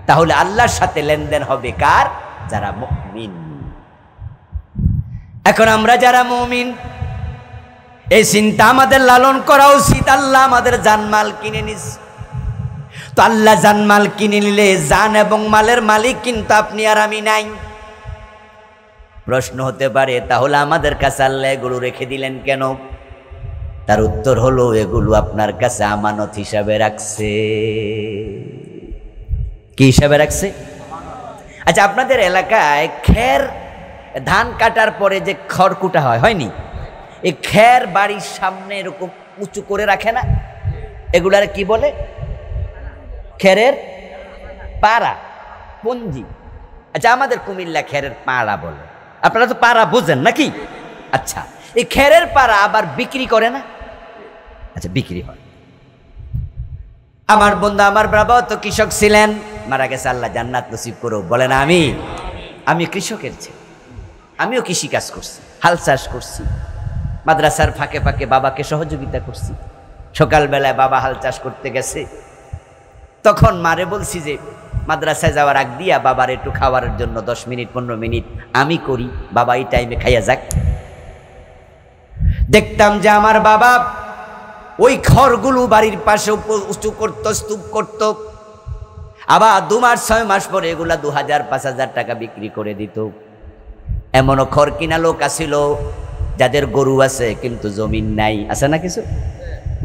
তাহলে আল্লাহর সাথে লেনদেন হবে কার? যারা মুমিন। এখন আমরা যারা মুমিন, এই চিন্তা আমাদের লালন করা উচিত। আল্লাহ আমাদের জানমাল কিনে নিস, তো আল্লাহ জানমাল কিনে নিলে জান এবং মালের মালিক কিন্তু আপনি আর আমি নাই। প্রশ্ন হতে পারে তাহলে আমাদের কাছে আল্লাহ এগুলো রেখে দিলেন কেন? তার উত্তর হলো এগুলো আপনার কাছে আমানত হিসাবে রাখছে। কি হিসাবে রাখছে? আচ্ছা, আপনাদের এলাকায় খের ধান কাটার পরে যে খড়কুটা হয়নি, এই খের বাড়ির সামনে এরকম উঁচু করে রাখে না, এগুলার কি বলে? খেরের পাড়া, পঞ্জি। আচ্ছা, আমাদের কুমিল্লা খেরের পাড়া বলে, আপনারা তো পাড়া বুঝেন নাকি? আচ্ছা, এই খেরের পাড়া আবার বিক্রি করে না? আচ্ছা, বিক্রি হয়। আমার বন্ধু, আমার বাবাও তো কৃষক ছিলেন, মারা গেছে, আল্লাহ জান্নাত নসিব করো। বলেন আমি কৃষকের ছেলে, আমিও কৃষি কাজ করছি, হাল চাষ করছি, মাদ্রাসার ফাঁকে ফাঁকে বাবাকে সহযোগিতা করছি। সকালবেলায় বাবা হাল চাষ করতে গেছে, তখন মারে বলছি যে মাদ্রাসায় যাওয়ার আগ দিয়া বাবার একটু খাওয়ার জন্য 10 মিনিট 15 মিনিট আমি করি, বাবা এই টাইমে খাইয়া যাক। দেখতাম যে আমার বাবা ওই খড়গুলো বাড়ির পাশে উঁচু করতো, স্তূপ করত, আবার 2 মাস 6 মাস পরে এগুলা 2000-5000 টাকা বিক্রি করে দিত। এমনও খড় কিনা লোক আসিল যাদের গরু আছে কিন্তু জমিন নাই, আছে না? কিছু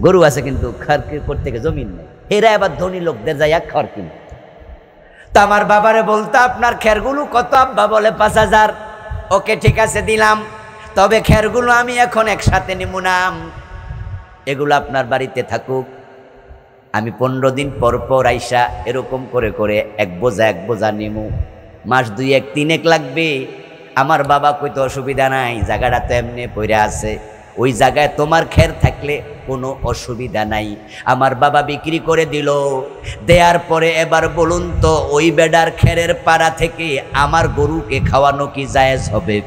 গরু আছে কিন্তু খড় করতে জমিন নাই, এরা আবার ধনী লোকদের যাইয়া খড় কিনে। তা আমার বাবারে বলতো, আপনার খেরগুলো কত? আব্বা বলে 5000। ওকে, ঠিক আছে, দিলাম, তবে খেরগুলো আমি এখন একসাথে নিব না, এগুলো আপনার বাড়িতে থাকুক। আমি 15 দিন পর পর আইসা এরকম করে করে 1 বোঝা নিমু, মাস 2-1-3 লাগবে। আমার বাবা কইতো অসুবিধা নাই, জায়গাটা তো এমনি পড়ে আছে, ওই জায়গায় তোমার খের থাকলে কোনো অসুবিধা নাই। আমার বাবা বিক্রি করে দিল। দেওয়ার পরে এবার বলুন তো, ওই বেডার খেরের পাড়া থেকে আমার গরুকে খাওয়ানো কি জায়েজ হবে?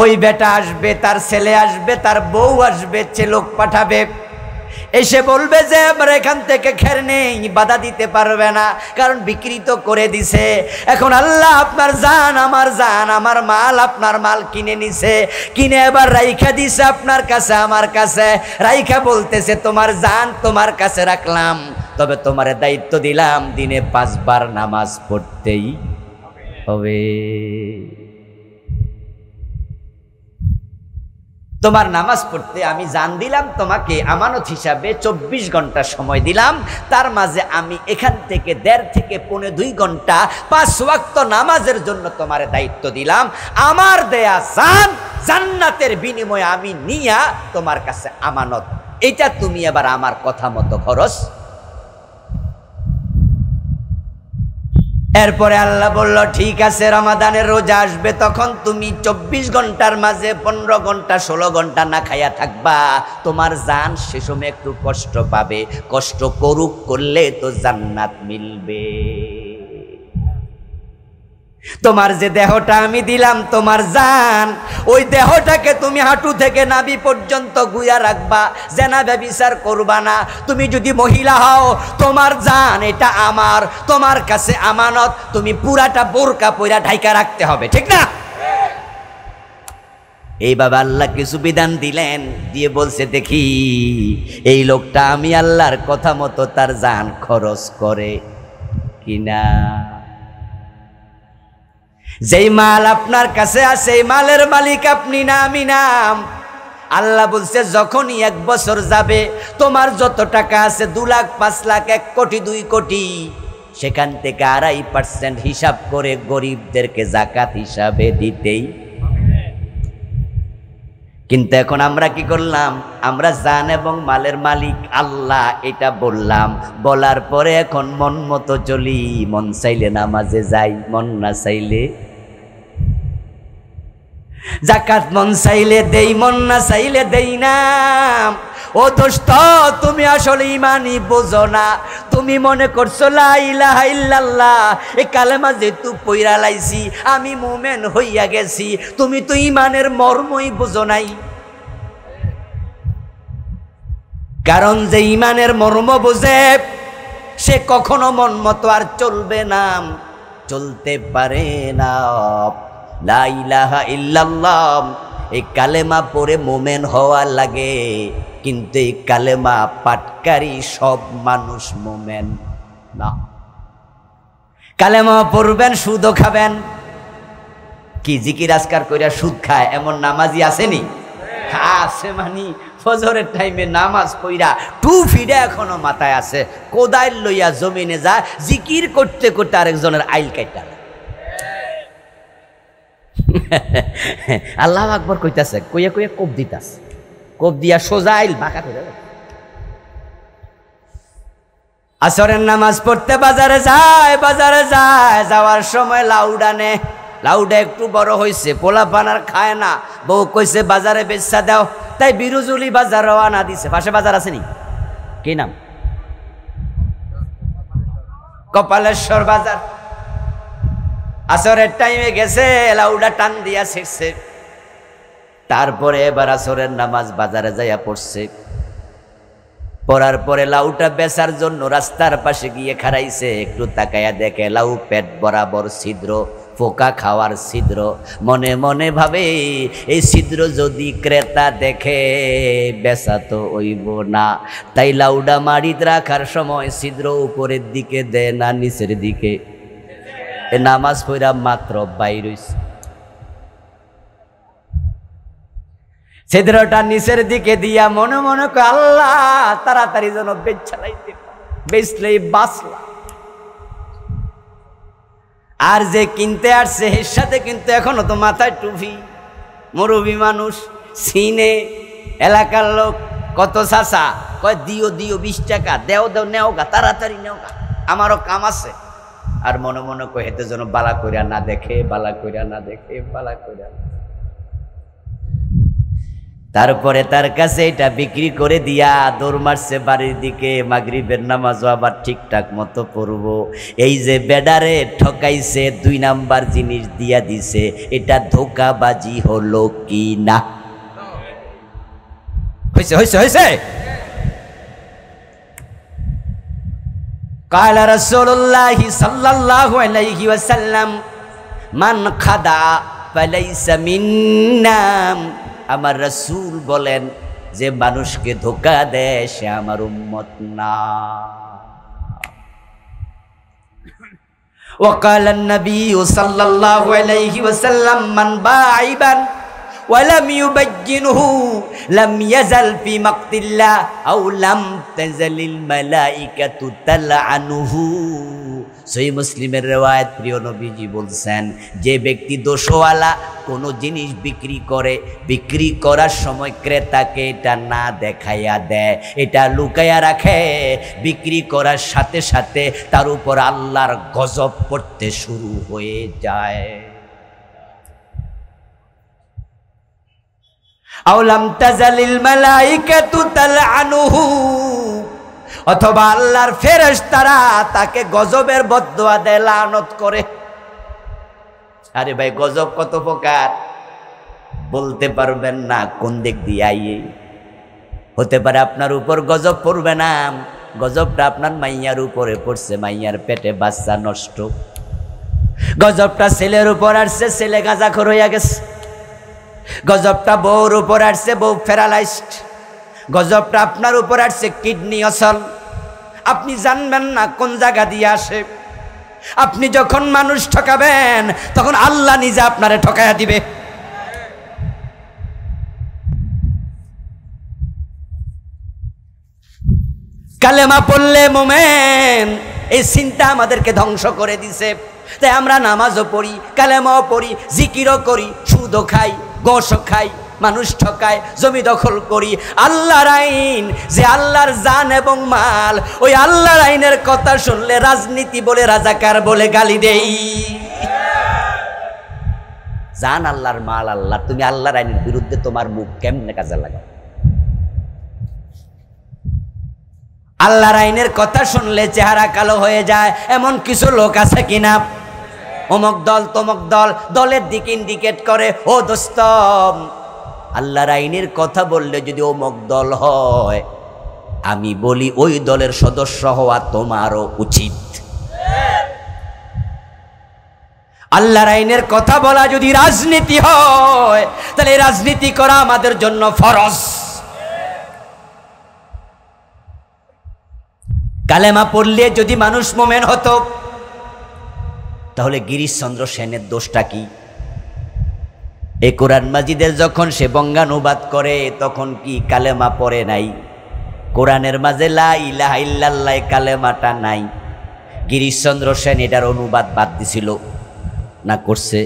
ওই বেটা আসবে, তার ছেলে আসবে, তার বউ আসবে, লোক পাঠাবে, এসে বলবে যে আমরা এখান থেকে খের নেই, বাধা দিতে পারবে না, কারণ বিক্রি তো করে দিছে। এখন আল্লাহ আপনার জান, আমার মাল, আপনার মাল কিনে নিছে, কিনে এবার রাইখা দিছে আপনার কাছে, আমার কাছে রাইখা বলতেছে তোমার জান তোমার কাছে রাখলাম, তবে তোমার দায়িত্ব দিলাম দিনে 5 বার নামাজ পড়তেই হবে। তোমার নামাজ পড়তে আমি জান দিলাম, তোমাকে আমানত হিসাবে 24 ঘন্টা সময় দিলাম, তার মাঝে আমি এখান থেকে 1.5 থেকে 1.25 ঘন্টা 5 ওয়াক্ত নামাজের জন্য তোমার দায়িত্ব দিলাম। আমার দেয়া জান জান্নাতের বিনিময়ে আমি নিয়া তোমার কাছে আমানত, এটা তুমি এবার আমার কথা মতো খরচ। এরপরে আল্লাহ বলল, ঠিক আছে, রমাদানের রোজা আসবে, তখন তুমি 24 ঘন্টার মাঝে 15 ঘন্টা 16 ঘন্টা না খাইয়া থাকবা। তোমার জান সে সময় একটু কষ্ট পাবে, কষ্ট করুক, করলে তো জান্নাত মিলবে। তোমার যে দেহটা আমি দিলাম, তোমার জান, ওই দেহটাকে তুমি হাঁটু থেকে নাভি পর্যন্ত গুয়া রাখবা, জেনা ব্যভিচার করবা না। তুমি যদি মহিলা হও, তোমার জান এটা আমার, তোমার কাছে আমানত, তুমি পুরাটা বোরকা পইরা ঢাইকা রাখতে হবে, ঠিক না? এইভাবে আল্লাহ কিছু বিধান দিলেন, দিয়ে বলছে দেখি এই লোকটা আমি আল্লাহর কথা মতো তার জান খরচ করে কিনা। যেই মাল আপনার কাছে আছে, এই মালের মালিক আপনি না, আমি নাম। আল্লাহ বলছে যখনই 1 বছর যাবে তোমার যত টাকা আছে 2 লাখ 5 লাখ 1 কোটি 2 কোটি সেখান থেকে 2.5% হিসাব করে গরিবদেরকে যাকাত হিসাবে দিতেই। কিন্তু এখন আমরা কি করলাম? আমরা জান এবং মালের মালিক আল্লাহ এটা বললাম, বলার পরে এখন মন মতো চলি, মন চাইলে নামাজে যাই, মন না চাইলে যাকাত, মন চাইলে দেই, মন না চাইলে দেই না। ও দোস্ত, তুমি আসলে ইমানই বোঝো না। তুমি মনে করছো লা ইলাহা ইল্লাল্লাহ এই কালেমা যেহেতু পইরা লাইছি আমি মুমিন হইয়া গেছি। তুমি তো ইমানের মর্মই বোঝো নাই। কারণ যে ইমানের মর্ম বোঝে সে কখনো মন মতো আর চলবে না, চলতে পারে না। লা ইলাহা ইল্লাল্লাহ এই কালেমা পড়ে মুমিন হওয়া লাগে, কিন্তু এই কালেমা পাটকারী সব মানুষ মুমিন না। কালেমা পড়বেন সুদও খাবেন। কি জিকির আজকার কইরা সুদ খায় এমন নামাজি আসেনি? আছে, মানি ফজরের টাইমে নামাজ পড়া টুফিটা এখনো মাথায় আছে, কোদাইল লইয়া জমিনে যায় জিকির করতে করতে আরেকজনের আইল কাটা। আল্লাহ আকবর কইতাছে, কইয়া কইয়া কোপ দিতাছে, কোপ দিয়া সোজা আইল বাঁকা করে। আসরের নামাজ পড়তে বাজারে যায়, বাজারে যায়, যাওয়ার সময় লাউডা নে। লাউডা একটু বড় হয়েছে, পোলা পানার খায় না, বউ কইছে বাজারে বেচা দাও, তাই বিরুজুলি বাজার রওনা দিছে। পাশে বাজার আসেনি? কি নাম? কপালেশ্বর বাজার। আসরের টাইমে গেছে, লাউডা টান দিয়া ছিড়ছে। তারপরে এবার আসরের নামাজ বাজারে যাইয়া পড়ছে। পড়ার পরে লাউটা বেচার জন্য রাস্তার পাশে গিয়ে খাড়াইছে। একটু তাকায়া দেখে লাউ পেট বরাবর ছিদ্র, পোকা খাওয়ার ছিদ্র। মনে মনে ভাবে এই ছিদ্র যদি ক্রেতা দেখে বেচা তো হইব না। তাই লাউডা মাড়িতে রাখার সময় ছিদ্র উপরের দিকে দেয় না নিচের দিকে? নামাজ পড়া মাত্র বাইর হইছে, ছিদ্রটা নিচের দিকে দিয়া মনে মনে কয় আল্লাহ তাড়াতাড়ি যেন বেচালাইতে, বেচলেই বাঁচলা। আর যে কিনতে আসছে এর সাথে কিন্তু এখনো তো মাথায় টুপি, মুরব্বী মানুষ, সিনে এলাকার লোক। কত চাচা কয় দিও দিও 20 টাকা, দেও দেও, নেও গা, তাড়াতাড়ি নেও গা, আমারও কাম আছে। আর মনে মনে কয় হেতে যেন বালা কইরা না দেখে, বালা কইরা না দেখে, বালা কইরা। তারপরে তার কাছে এটা বিক্রি করে দিয়া দৌড় মারছে বাড়ির দিকে। মাগরিবের নামাজও আবার ঠিকঠাক মতো পড়বো। এই যে বেডারে ঠকাইছে, 2 নাম্বার জিনিস দিয়া দিছে, এটা ধোকাবাজি হলো কি না? হইছে হইছে হইছে। কালা রাসূলুল্লাহি সাল্লাল্লাহু আলাইহি ওয়াসাল্লাম মান খাদা ফালাইসা মিন্না। আমার রাসূল বলেন যে মানুষকে ধোঁকা দেয় সে আমার উম্মত না। وقال النبي صلى الله عليه وسلم من باع عيبا ولم يبينه لم يزل في مقت الله أو لم تزل الملائكة تلعنه। সহিহ মুসলিমের রিওয়ায়াত, প্রিয় নবীজি বলছেন যে ব্যক্তি দোষওয়ালা কোনো জিনিস বিক্রি করে, বিক্রি করার সময় ক্রেতাকে এটা না দেখাইয়া দেয়, এটা লুকাইয়া রাখে, বিক্রি করার সাথে সাথে তার উপর আল্লাহর গজব পড়তে শুরু হয়ে যায়। আওলাম তাজালিল মালাইকাতু তালআনুহু, অথবা আল্লাহর ফেরেশতারা তাকে গজবের বদদুয়া দেয়, লানত করে। আরে ভাই গজব কত প্রকার বলতে পারবেন না, কোন দিক দিয়ে আইয়ে হতে পারে আপনার উপর গজব পড়বে না, গজবটা আপনার মাইয়ার উপরে পড়ছে, মাইয়ার পেটে বাচ্চা নষ্ট। গজবটা ছেলের উপর আসছে, ছেলে গাঁজাখোর হইয়া গেছে। গজবটা বউর উপর আসছে, বউ প্যারালাইজড। গজবটা আপনার উপর আসছে, কিডনি অচল। আপনি জানবেন না কোন জায়গা দিয়ে আসে। আপনি যখন মানুষ ঠকাবেন তখন আল্লাহ নিজে আপনারে ঠকাইয়া দিবে। কালেমা পড়লে মোমেন, এই চিন্তা আমাদেরকে ধ্বংস করে দিছে। তাই আমরা নামাজও পড়ি, কালেমাও পড়ি, জিকিরও করি, সুদও খাই, গোশও খাই, মানুষ ঠকায়, জমি দখল করি। আল্লাহর আইন যে আল্লাহর জান এবং মাল, ওই আল্লাহর আইনের কথা শুনলে রাজনীতি বলে, রাজাকার বলে গালি দেই। জান আল্লাহর, মাল আল্লাহ, তুমি আল্লাহর আইনের বিরুদ্ধে তোমার মুখ কেমনে কাজে লাগাও? আল্লাহর আইনের কথা শুনলে চেহারা কালো হয়ে যায়, এমন কিছু লোক আছে কিনা? অমুক দল তমুক দল, দলের দিকে ইন্ডিকেট করে। ও দোস্ত, আল্লাহর আইনের কথা বললে যদি অমুক দল হয়, আমি বলি ওই দলের সদস্য হওয়া তোমারও উচিত। আল্লাহর আইনের কথা বলা যদি রাজনীতি হয়, তাহলে রাজনীতি করা আমাদের জন্য ফরজ। কালেমা পড়লে যদি মানুষ মোমেন হতো, তাহলে গিরিশচন্দ্র সেনের দোষটা কি? এই কোরআন মাজিদের যখন সে বঙ্গানুবাদ করে, তখন কি কালেমা পড়ে নাই? কোরআনের মাঝে লা ইলাহা ইল্লাল্লাহ কালেমাটা নাই। গিরিশচন্দ্র সেন এটার অনুবাদ বাদ দিছিল না? করছে।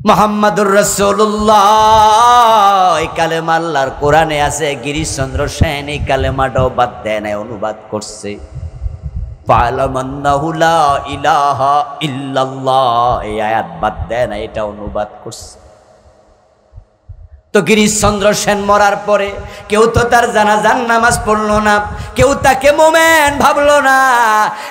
মুহাম্মাদুর রাসূলুল্লাহ এই কালেমা আল্লাহর কোরআনে আছে, গিরিশচন্দ্র সেন এই কালেমাটাও বাদ দেয় নাই, অনুবাদ করছে। ফালামান্নাহু লা ইলাহা ইল্লাল্লাহ এই আয়াত বাদ দেয় না, এটা অনুবাদ করছে। তো গিরিশচন্দ্র সেন মরার পরে কেউ তো তার জানাজার নামাজ পড়লো না, কেউ তাকে মোমেন ভাবলো না।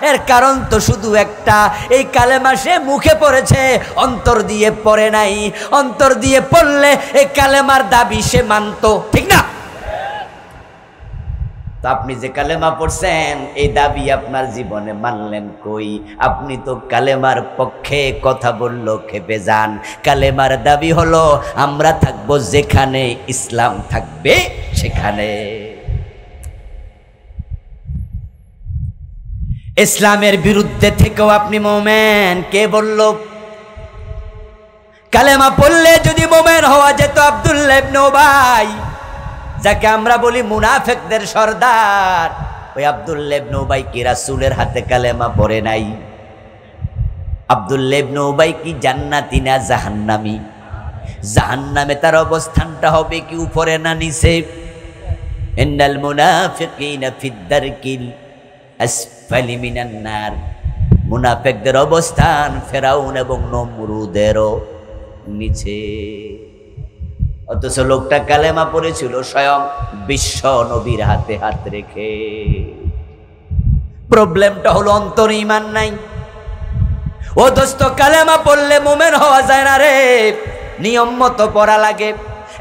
এর কারণ তো শুধু একটা, এই কালেমা সে মুখে পড়েছে, অন্তর দিয়ে পড়ে নাই। অন্তর দিয়ে পড়লে এই কালেমার দাবি সে মানত, ঠিক না? তো আপনি যে কালেমা পড়ছেন, এই দাবি আপনার জীবনে মানলেন কই? আপনি তো কালেমার পক্ষে কথা বললো খেপে যান। কালেমার দাবি হলো আমরা থাকবো যেখানে ইসলাম থাকবে সেখানে। ইসলামের বিরুদ্ধে থেকেও আপনি মোমেন। কে বলল? কালেমা পড়লে যদি মোমেন হওয়া যেত, আব্দুল্লাহ ইবনে উবাই, যাকে আমরা বলি মুনাফিকদের সর্দার, ওই আব্দুল্লাহ ইবনে উবাই কি রাসূলের হাতে কালেমা পড়ে নাই? আব্দুল্লাহ ইবনে উবাই কি জান্নাতি না জাহান্নামী? জাহান্নামে তার অবস্থানটা হবে কি উপরে না নিচে? ইন্নাল মুনাফিকিনা ফিদ দারকিল আসফালি মিনান নার। মুনাফিকদের অবস্থান ফেরাউন এবং নমরুদেরও নিচে। অথচ লোকটা কালেমা পড়েছিল স্বয়ং বিশ্ব নবীর হাতে হাত রেখে। প্রবলেমটা হলো অন্তরে ঈমান নাই। ও দোস্ত, কালেমা পড়লে মোমেন হওয়া যায় না রে, নিয়ম মতো পড়া লাগে।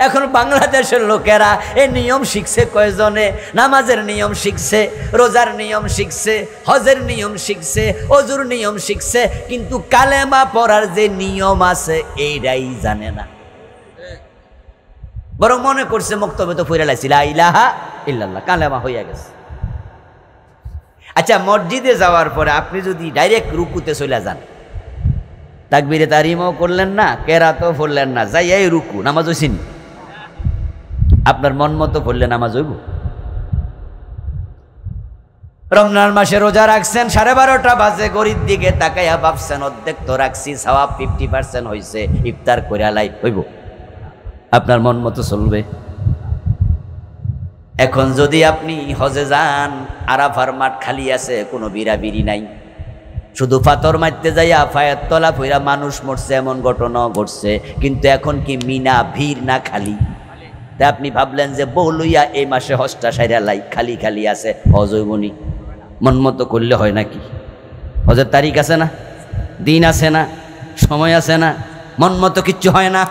এখন বাংলাদেশের লোকেরা এই নিয়ম শিখছে কয়জনে? নামাজের নিয়ম শিখছে, রোজার নিয়ম শিখছে, হজের নিয়ম শিখছে, অজুর নিয়ম শিখছে, কিন্তু কালেমা পড়ার যে নিয়ম আছে এইটাই জানে না। বরং মনে করছে মক্তবে তো পড়ে লাইছি লা ইলাহা ইল্লাল্লাহ, কালেমা হইয়া গেছে। আচ্ছা, মসজিদে যাওয়ার পরে আপনি যদি ডাইরেক্ট রুকুতে চলে যান, তাকবীরে তাহরিমও করলেন না, কেরাতও পড়লেন না, যাইয়াই রুকু, নামাজ হইছেন? আপনার মন মতো পড়লে নামাজ হইব? রমজান মাসে রোজা রাখছেন, 12:30 বাজে, গরিব দিকে তাকাইয়া ভাবছেন অর্ধেক তো রাখছি, সওয়াব 50% হয়েছে, ইফতার করে লাই, হইব? আপনার মন মতো চলবে? এখন যদি আপনি হজে যান, আরাফার মাঠ খালি আছে, কোনো বিড়াবিড়ি নাই, শুধু পাথর মারতে যাইয়া ফায়াত তলা ফইরা মানুষ মরছে, এমন ঘটনা ঘটছে। কিন্তু এখন কি মিনা ভিড় না খালি? তাই আপনি ভাবলেন যে বউ লইয়া এই মাসে হজটা সাইরা লাই, খালি খালি আছে, হজ হইবনি। মন মতো করলে হয় নাকি? হজের তারিখ আছে না, দিন আছে না, সময় আছে না, মন মতো কিচ্ছু হয় না।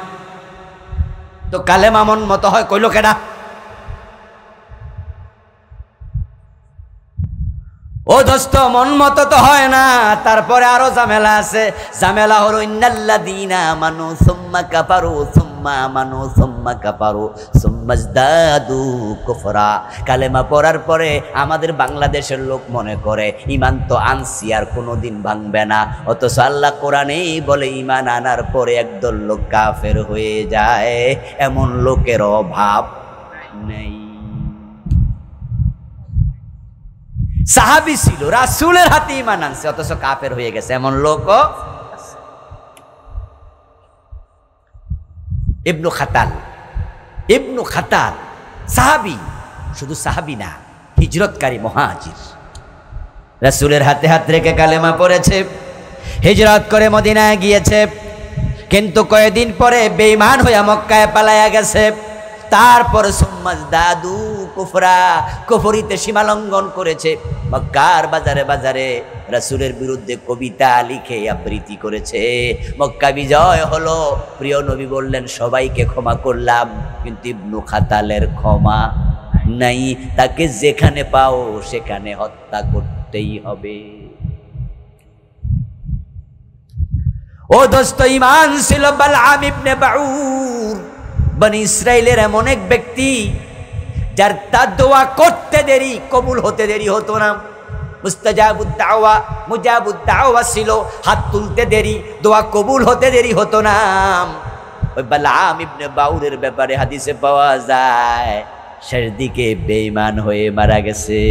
তো কালেমা মন মতো হয় কইল কেডা? ও দোস্ত, মন মতো তো হয় না, তারপরে আরো ঝামেলা আছে। ঝামেলা হলো ইন্নাল্লাযীনা আমানু সুম্মা কাফারু সুম্মা আমানু সুম্মা কাফারু সুম্মা ইজদাদু কুফরা। কালেমা পড়ার পরে আমাদের বাংলাদেশের লোক মনে করে ঈমান তো আনছি আর কোনোদিন ভাঙবে না, অথচ আল্লাহ কোরআনেই বলে ঈমান আনার পরে একদল লোক কাফের হয়ে যায়। এমন লোকের অভাব নেই। সাহাবী ছিল, রাসূলের হাতে ঈমান আনছে, অথচ কাফের হয়ে গেছে এমন লোকও। ইবনু খাতাল সাহাবী, শুধু সাহাবী না, হিজরতকারী মুহাজির। রাসূলের হাতে হাত রেখে কালেমা পড়েছে, হিজরত করে মদিনায় গিয়েছে, কিন্তু কয়েকদিন পরে বেঈমান হয়ে মক্কায় পালায়া গেছে। তারপর সুম্মাজ দাদু কুফরিতে সীমালঙ্ঘন করেছে, মক্কার বাজারে বাজারে রাসূলের বিরুদ্ধে কবিতা লিখে আবৃত্তি করেছে। মক্কা বিজয় হলো, প্রিয় নবী বললেন সবাইকে ক্ষমা করলাম, কিন্তু ইবনু খাতালের ক্ষমা নাই, তাকে যেখানে পাও সেখানে হত্যা করতেই হবে। ও দোস্ত, ঈমান ছিল বালআম ইবনে বাউর, বনি ইসরাইলের এমন এক ব্যক্তি যার তার দোয়া করতে দেরি, কবুল হতে দেরি হতো না। মুস্তাজাবুদ দাওয়া ছিল, হাত তুলতে দেরি, দোয়া কবুল হতে দেরি হতো না। ওই বালআম ইবনে বাউরের ব্যাপারে হাদিসে পাওয়া যায় শেষ দিকে বেঈমান হয়ে মারা গেছে।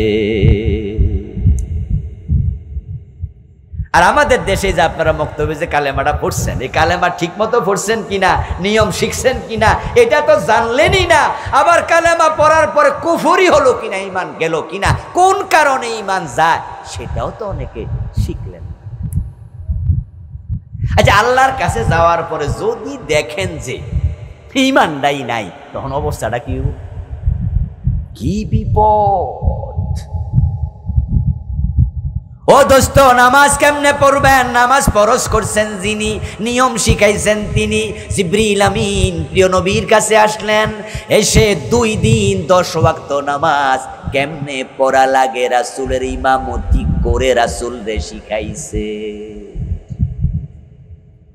আর আমাদের দেশে যে আপনারা মক্তবে যে কালেমাটা পড়ছেন, এই কালেমা ঠিক মতো পড়ছেন কিনা, নিয়ম শিখছেন কিনা, এটা তো জানলেনই না। আবার কালেমা পড়ার পরে কুফরি হলো কিনা, ঈমান গেল কিনা, কোন কারণে ঈমান যায় সেটাও তো অনেকে শিখলেন। আচ্ছা, আল্লাহর কাছে যাওয়ার পরে যদি দেখেন যে ঈমানটাই নাই, তখন অবস্থাটা কি বিপদ। ও দোস্ত, নামাজ কেমনে পড়বেন? নামাজ ফরজ করছেন যিনি, নিয়ম শিখাইছেন তিনি। জিবরিল আমিন প্রিয় নবীর কাছে আসলেন, এসে 2 দিন 10 ওয়াক্ত নামাজ কেমনে পড়া লাগে রাসূলের ইমামতি করে রাসূলরে শিখাইছে।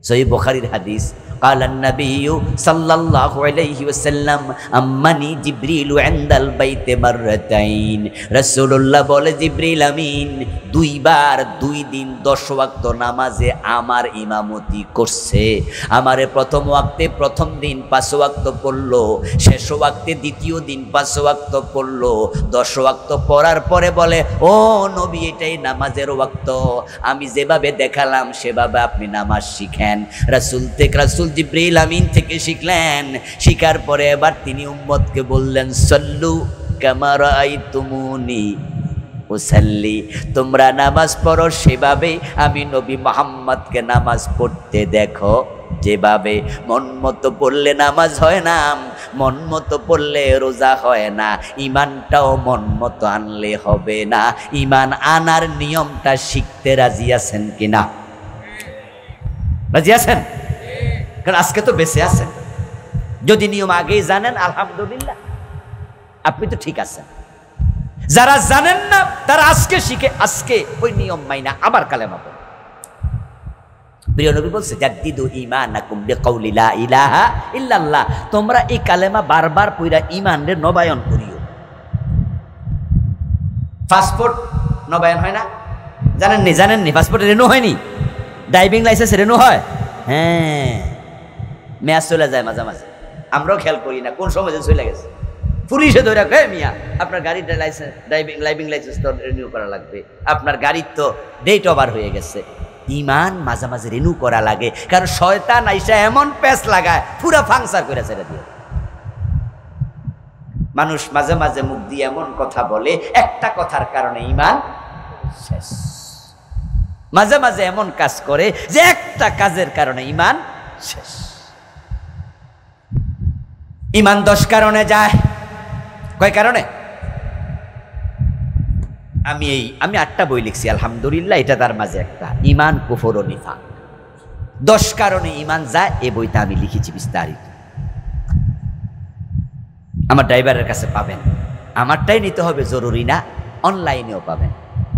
সহিহ বুখারীর হাদিস, قال النبي صلى الله عليه وسلم أمني جبريل عند البيت مرتين। রাসূলুল্লাহ বলে, জিবরিল আমিন 2 বার 2 দিন 10 ওয়াক্ত নামাজে আমার ইমামতি করছে। আমারে প্রথম ওয়াক্তে প্রথম দিন 5 ওয়াক্ত পড়লো, শেষ ওয়াক্তে দ্বিতীয় দিন 5 ওয়াক্ত পড়লো। 10 ওয়াক্ত পড়ার পরে বলে, ও নবী, এটাই নামাজের ওয়াক্ত, আমি যেভাবে দেখালাম সেভাবে আপনি নামাজ শিখেন। রাসূল জিবরিল আমিন থেকে শিখলেন। শিখার পরে এবার তিনি উম্মতকে বললেন, সল্লু কামা রাআইতুমুনি উসাল্লি, তোমরা নামাজ পড়ো সেভাবে আমি নবী মুহাম্মদকে নামাজ পড়তে দেখো। যেভাবে মন মতো পড়লে নামাজ হয় না, মন মতো পড়লে রোজা হয় না, ঈমানটাও মন মতো আনলে হবে না। ঈমান আনার নিয়মটা শিখতে রাজি আছেন কিনা? রাজি আছেন? কারণ আজকে তো বেঁচে আছেন, যদি নিয়ম আগেই জানেন আলহামদুলিল্লাহ, আপনি তো ঠিক আছেন। যারা জানেন না তারা আজকে শিখে, আজকে ওই নিয়ম মাইনা আবার কালেমা পড়ে। প্রিয় নবী বলছে, জাদ্দিদু ঈমানাকুম বিকাউলি লা ইলাহা ইল্লাল্লাহ, তোমরা এই কালেমা বারবার পড়া ঈমানের নবায়ন করিও। পাসপোর্ট নবায়ন হয় না, জানেননি পাসপোর্টে রিনিউ হয়নি, ড্রাইভিং লাইসেন্স রিনিউ হয়, হ্যাঁ, মেয়াদ চলে যায় মাঝে মাঝে, আমরাও খেয়াল করি না কোন সময় চলে গেছে। পুলিশে ধরে রাখে, মিয়া আপনার গাড়ির লাইসেন্স, ড্রাইভিং লাইসেন্স তো রিনিউ করা লাগবে, আপনার গাড়ির তো ডেট ওভার হয়ে গেছে। ঈমান মাঝে মাঝে রিনিউ করা লাগে, কারণ শয়তান আইসা এমন প্যাচ লাগায় পুরা ফাংশন করে ছেড়ে দিয়ে। মানুষ মাঝে মাঝে মুখ দিয়ে এমন কথা বলে, একটা কথার কারণে ঈমান শেষ। মাঝে মাঝে এমন কাজ করে যে একটা কাজের কারণে ঈমান শেষ। ঈমান 10 কারণে যায়। কয় কারণে? আমি 8টা বই লিখছি আলহামদুলিল্লাহ, এটা তার মাঝে একটা, ঈমান, কুফর ও নিফাক। 10 কারণে ঈমান যায়, এই বইটা আমি লিখেছি বিস্তারিত। আমার ড্রাইভারের কাছে পাবেন, আমারটাই নিতে হবে জরুরি না, অনলাইনেও পাবেন,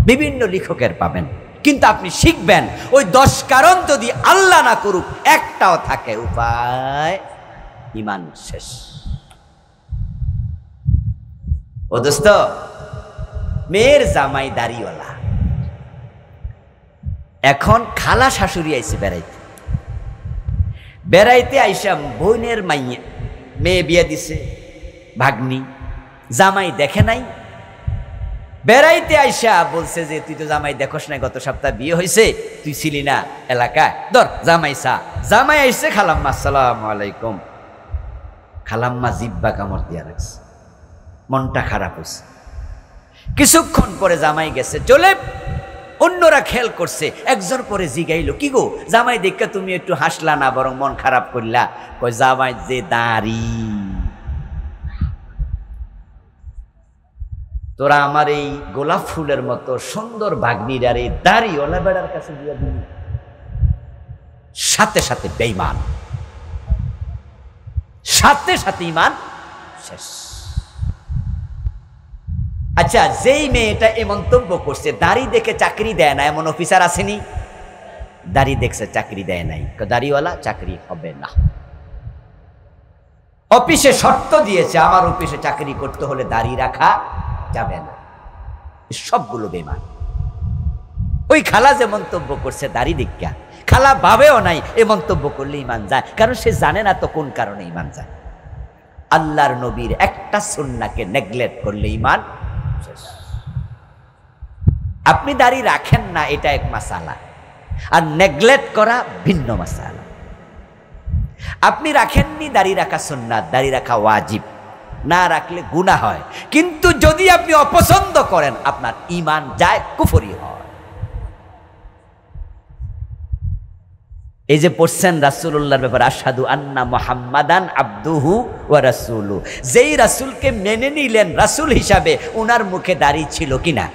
বিভিন্ন লেখকের পাবেন। কিন্তু আপনি শিখবেন, ওই 10 কারণ যদি আল্লাহ না করুক একটাও থাকে, উপায় ঈমান শেষ। ও দোস্ত, মেয়ের জামাই দাড়িওয়ালা, এখন খালা শাশুড়ি আইছে বেড়াইতে আইসা বোনের মেয়ে বিয়ে দিছে, ভাগ্নি, জামাই দেখে নাই, বেড়াইতে আইসা বলছে যে তুই তো জামাই দেখোস না, গত সপ্তাহ বিয়ে হয়েছে, তুই ছিলি না এলাকায়, ধর জামাই চা। জামাই আইসে, খালাম্মা আসসালামু আলাইকুম। খালাম্মা জিব্বা কামড় দিয়া রাখছে, মনটা খারাপ হয়েছে। কিছুক্ষণ পরে জামাই গেছে চলে, অন্যরা খেয়াল করছে। একজন পরে জিগাইলো, কি গো জামাই দেখে তুমি একটু হাসলা না, বরং মন খারাপ করলা? কই জামাই যে দাড়ি, তোরা আমার এই গোলাপ ফুলের মতো সুন্দর ভাগ্নির আর এই দাড়িওয়ালা বেড়ার কাছে দিয়া দিবি? সাথে সাথে বেঈমান, সাথে সাথে ঈমান শেষ। আচ্ছা, যেই মেয়েটা এ মন্তব্য করছে দাড়ি দেখে চাকরি দেয় না, এমন অফিসার আসেনি? দাড়ি দেখছে চাকরি দেয় নাই, দাড়িওয়ালা চাকরি হবে না। অফিসে শর্ত দিয়েছে, আমার অফিসে চাকরি করতে হলে দাড়ি রাখা যাবে না। সবগুলো বেঈমান। ওই খালা যে মন্তব্য করছে দাড়ি দেখা, খালা ভাবেও নাই এ মন্তব্য করলে ঈমান যায়, কারণ সে জানে না তো কোন কারণে ঈমান যায়। আল্লাহর নবীর একটা সুন্নাহকে নেগলেক্ট করলে ঈমান শেষ। আপনি দাড়ি রাখেন না, এটা এক মাসালা, আর নেগলেক্ট করা ভিন্ন মাসালা। আপনি রাখেননি, দাড়ি রাখা সুন্নাত, দাড়ি রাখা ওয়াজিব, না রাখলে গুনাহ হয়। কিন্তু যদি আপনি অপছন্দ করেন, আপনার ঈমান যায়, কুফরি হয়। এই যে পড়ছেন রাসূলুল্লাহর ব্যাপারে, আশহাদু আন্না মুহাম্মাদান আবদুহু ওয়া রাসূলুহু, যেই রাসূলকে মেনে নিলেন রাসূল হিসাবে, ওনার মুখে দাড়ি ছিল কিনা?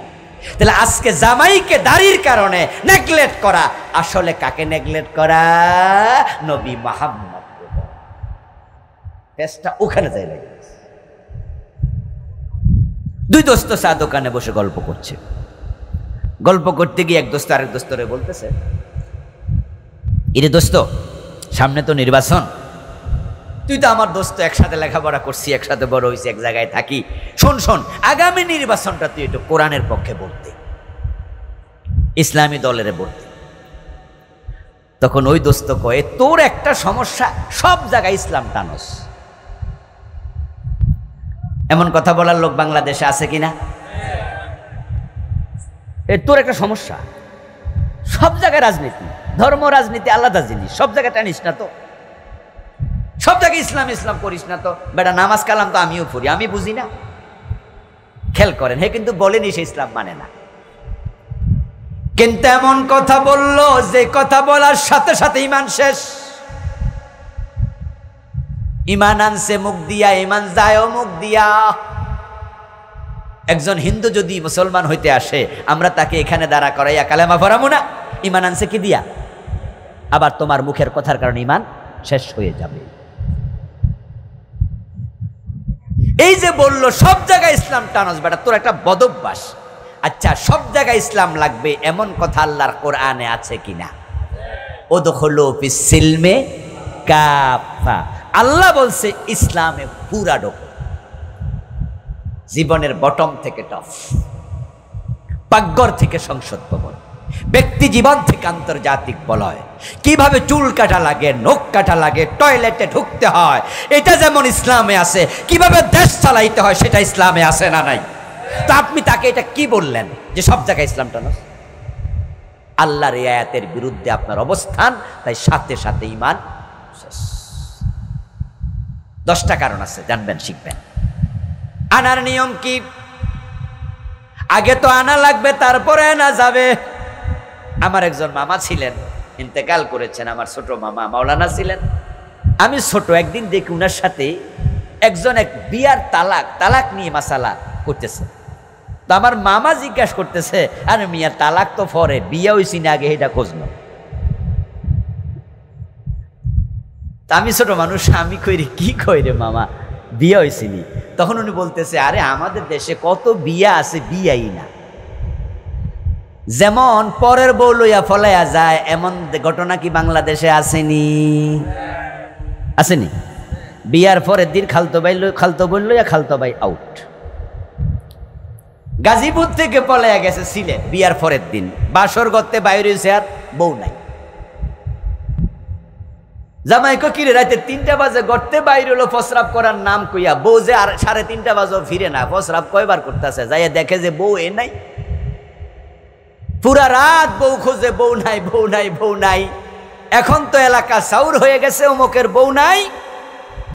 তাহলে আজকে জামাইকে দাড়ির কারণে নেগলেক্ট করা, আসলে কাকে নেগলেক্ট করা? নবী মুহাম্মদ। পেছটা ওখানে যাই লাগে। দুই দোস্ত চা দোকানে বসে গল্প করছে। গল্প করতে গিয়ে এক দোস্ত আরেক দোস্তরে বলতেছে, ইরে দোস্ত, সামনে তো নির্বাচন, তুই তো আমার দোস্ত, একসাথে লেখাপড়া করছি, একসাথে বড় হয়েছি, এক জায়গায় থাকি। শোন শোন, আগামী নির্বাচনটা তুই একটু কোরআনের পক্ষে বলতে, ইসলামী দলের বলতে। তখন ওই দোস্ত কয়ে, তোর একটা সমস্যা, সব জায়গায় ইসলাম টানস। এমন কথা বলার লোক বাংলাদেশে আছে কিনা? তোর একটা সমস্যা, সব জায়গায় রাজনীতি, ধর্ম রাজনীতি আলাদা জিনিস, সব জায়গায় টানিস না তো, সব জায়গায় ইসলাম ইসলাম করিস না তো। বেটা নামাজ কালাম তো আমিও পড়ি, আমি বুঝি না? খেয়াল করেন, হে কিন্তু বলেনি সে ইসলাম মানে না, কিন্তু এমন কথা বললো যে কথা বলার সাথে সাথে ঈমান শেষ। ঈমান আনছে মুখ দিয়া, ঈমান যায়ও মুখ দিয়া। একজন হিন্দু যদি মুসলমান হইতে আসে, আমরা তাকে এখানে দাঁড়া করাইয়া কালেমা পড়াবো না? ঈমান আনছে কি দিয়া? আবার তোমার মুখের কথার কারণে ঈমান শেষ হয়ে যাবে। এই যে বললো সব জায়গায় ইসলাম টানস, বেটা তোর একটা বদভ্যাস। আচ্ছা, সব জায়গায় ইসলাম লাগবে এমন কথা আল্লাহর কোরআনে আছে কিনা? উদখুলু ফিস সিলমে কাফা, আল্লাহ বলছে ইসলামে পুরা ঢোকো, জীবনের বটম থেকে টপ, পাকঘর থেকে সংসদ ভবন, ব্যক্তি জীবন থেকে আন্তর্জাতিক বলয়, কিভাবে চুল কাটা লাগে, নখ কাটা লাগে, টয়লেটে ঢুকতে হয়, এটা যেমন ইসলামে আছে, কিভাবে দেশ চালাইতে হয় সেটা ইসলামে আছে না নাই? তা আপনি তাকে এটা কি বললেন যে সব জায়গায় ইসলামটা না? আল্লাহর এই আয়াতের বিরুদ্ধে আপনার অবস্থান, তাই সাথে সাথে ঈমান শেষ। 10টা কারণ আছে, জানবেন, শিখবেন। আনার নিয়ম কি? আগে তো আনা লাগবে, তারপরে আনা যাবে। আমার একজন মামা ছিলেন, ইন্তেকাল করেছেন, আমার ছোট মামা মাওলানা ছিলেন। আমি ছোট, একদিন দেখি উনার সাথে একজন এক বিয়ার তালাক নিয়ে মাসালা করতেছে। তো আমার মামা জিজ্ঞাসা করতেছে, আরে মিয়া তালাক তো পরে, বিয়া হইছি না আগে, এটা খোঁজ নাও। তা আমি ছোট মানুষ, আমি কইরে কি কইরে মামা, বিয়া হইছিনি? তখন উনি বলতেছে, আরে আমাদের দেশে কত বিয়া আছে, বিয়াই না। যেমন পরের বউ লইয়া ফলাইয়া যায়, এমন ঘটনা কি বাংলাদেশে আসেনি? আসেনি? বিয়ার পরের দিন খালতো বোন লইয়া খালতো ভাই আউট। গাজীপুর থেকে পলাইয়া গেছে সিলেট, বিয়ার পরের দিন বাসর করতে বাইরে হয়েছে, আর বউ নাই। জামাই কো কিরে রাতে 3টা বাজে গড়তে বাইর হলো প্রস্রাব করার নাম কইয়া, বউ যে আর 3:30 বাজে ফিরে না, প্রস্রাব কয়বার করতেছে, যাইয়া দেখে যে বউ এ নাই। পুরা রাত বউ খোঁজে, বউ নাই, বউ নাই, বউ নাই। এখন তো এলাকা সাউর হয়ে গেছে, অমুকের বউ নাই।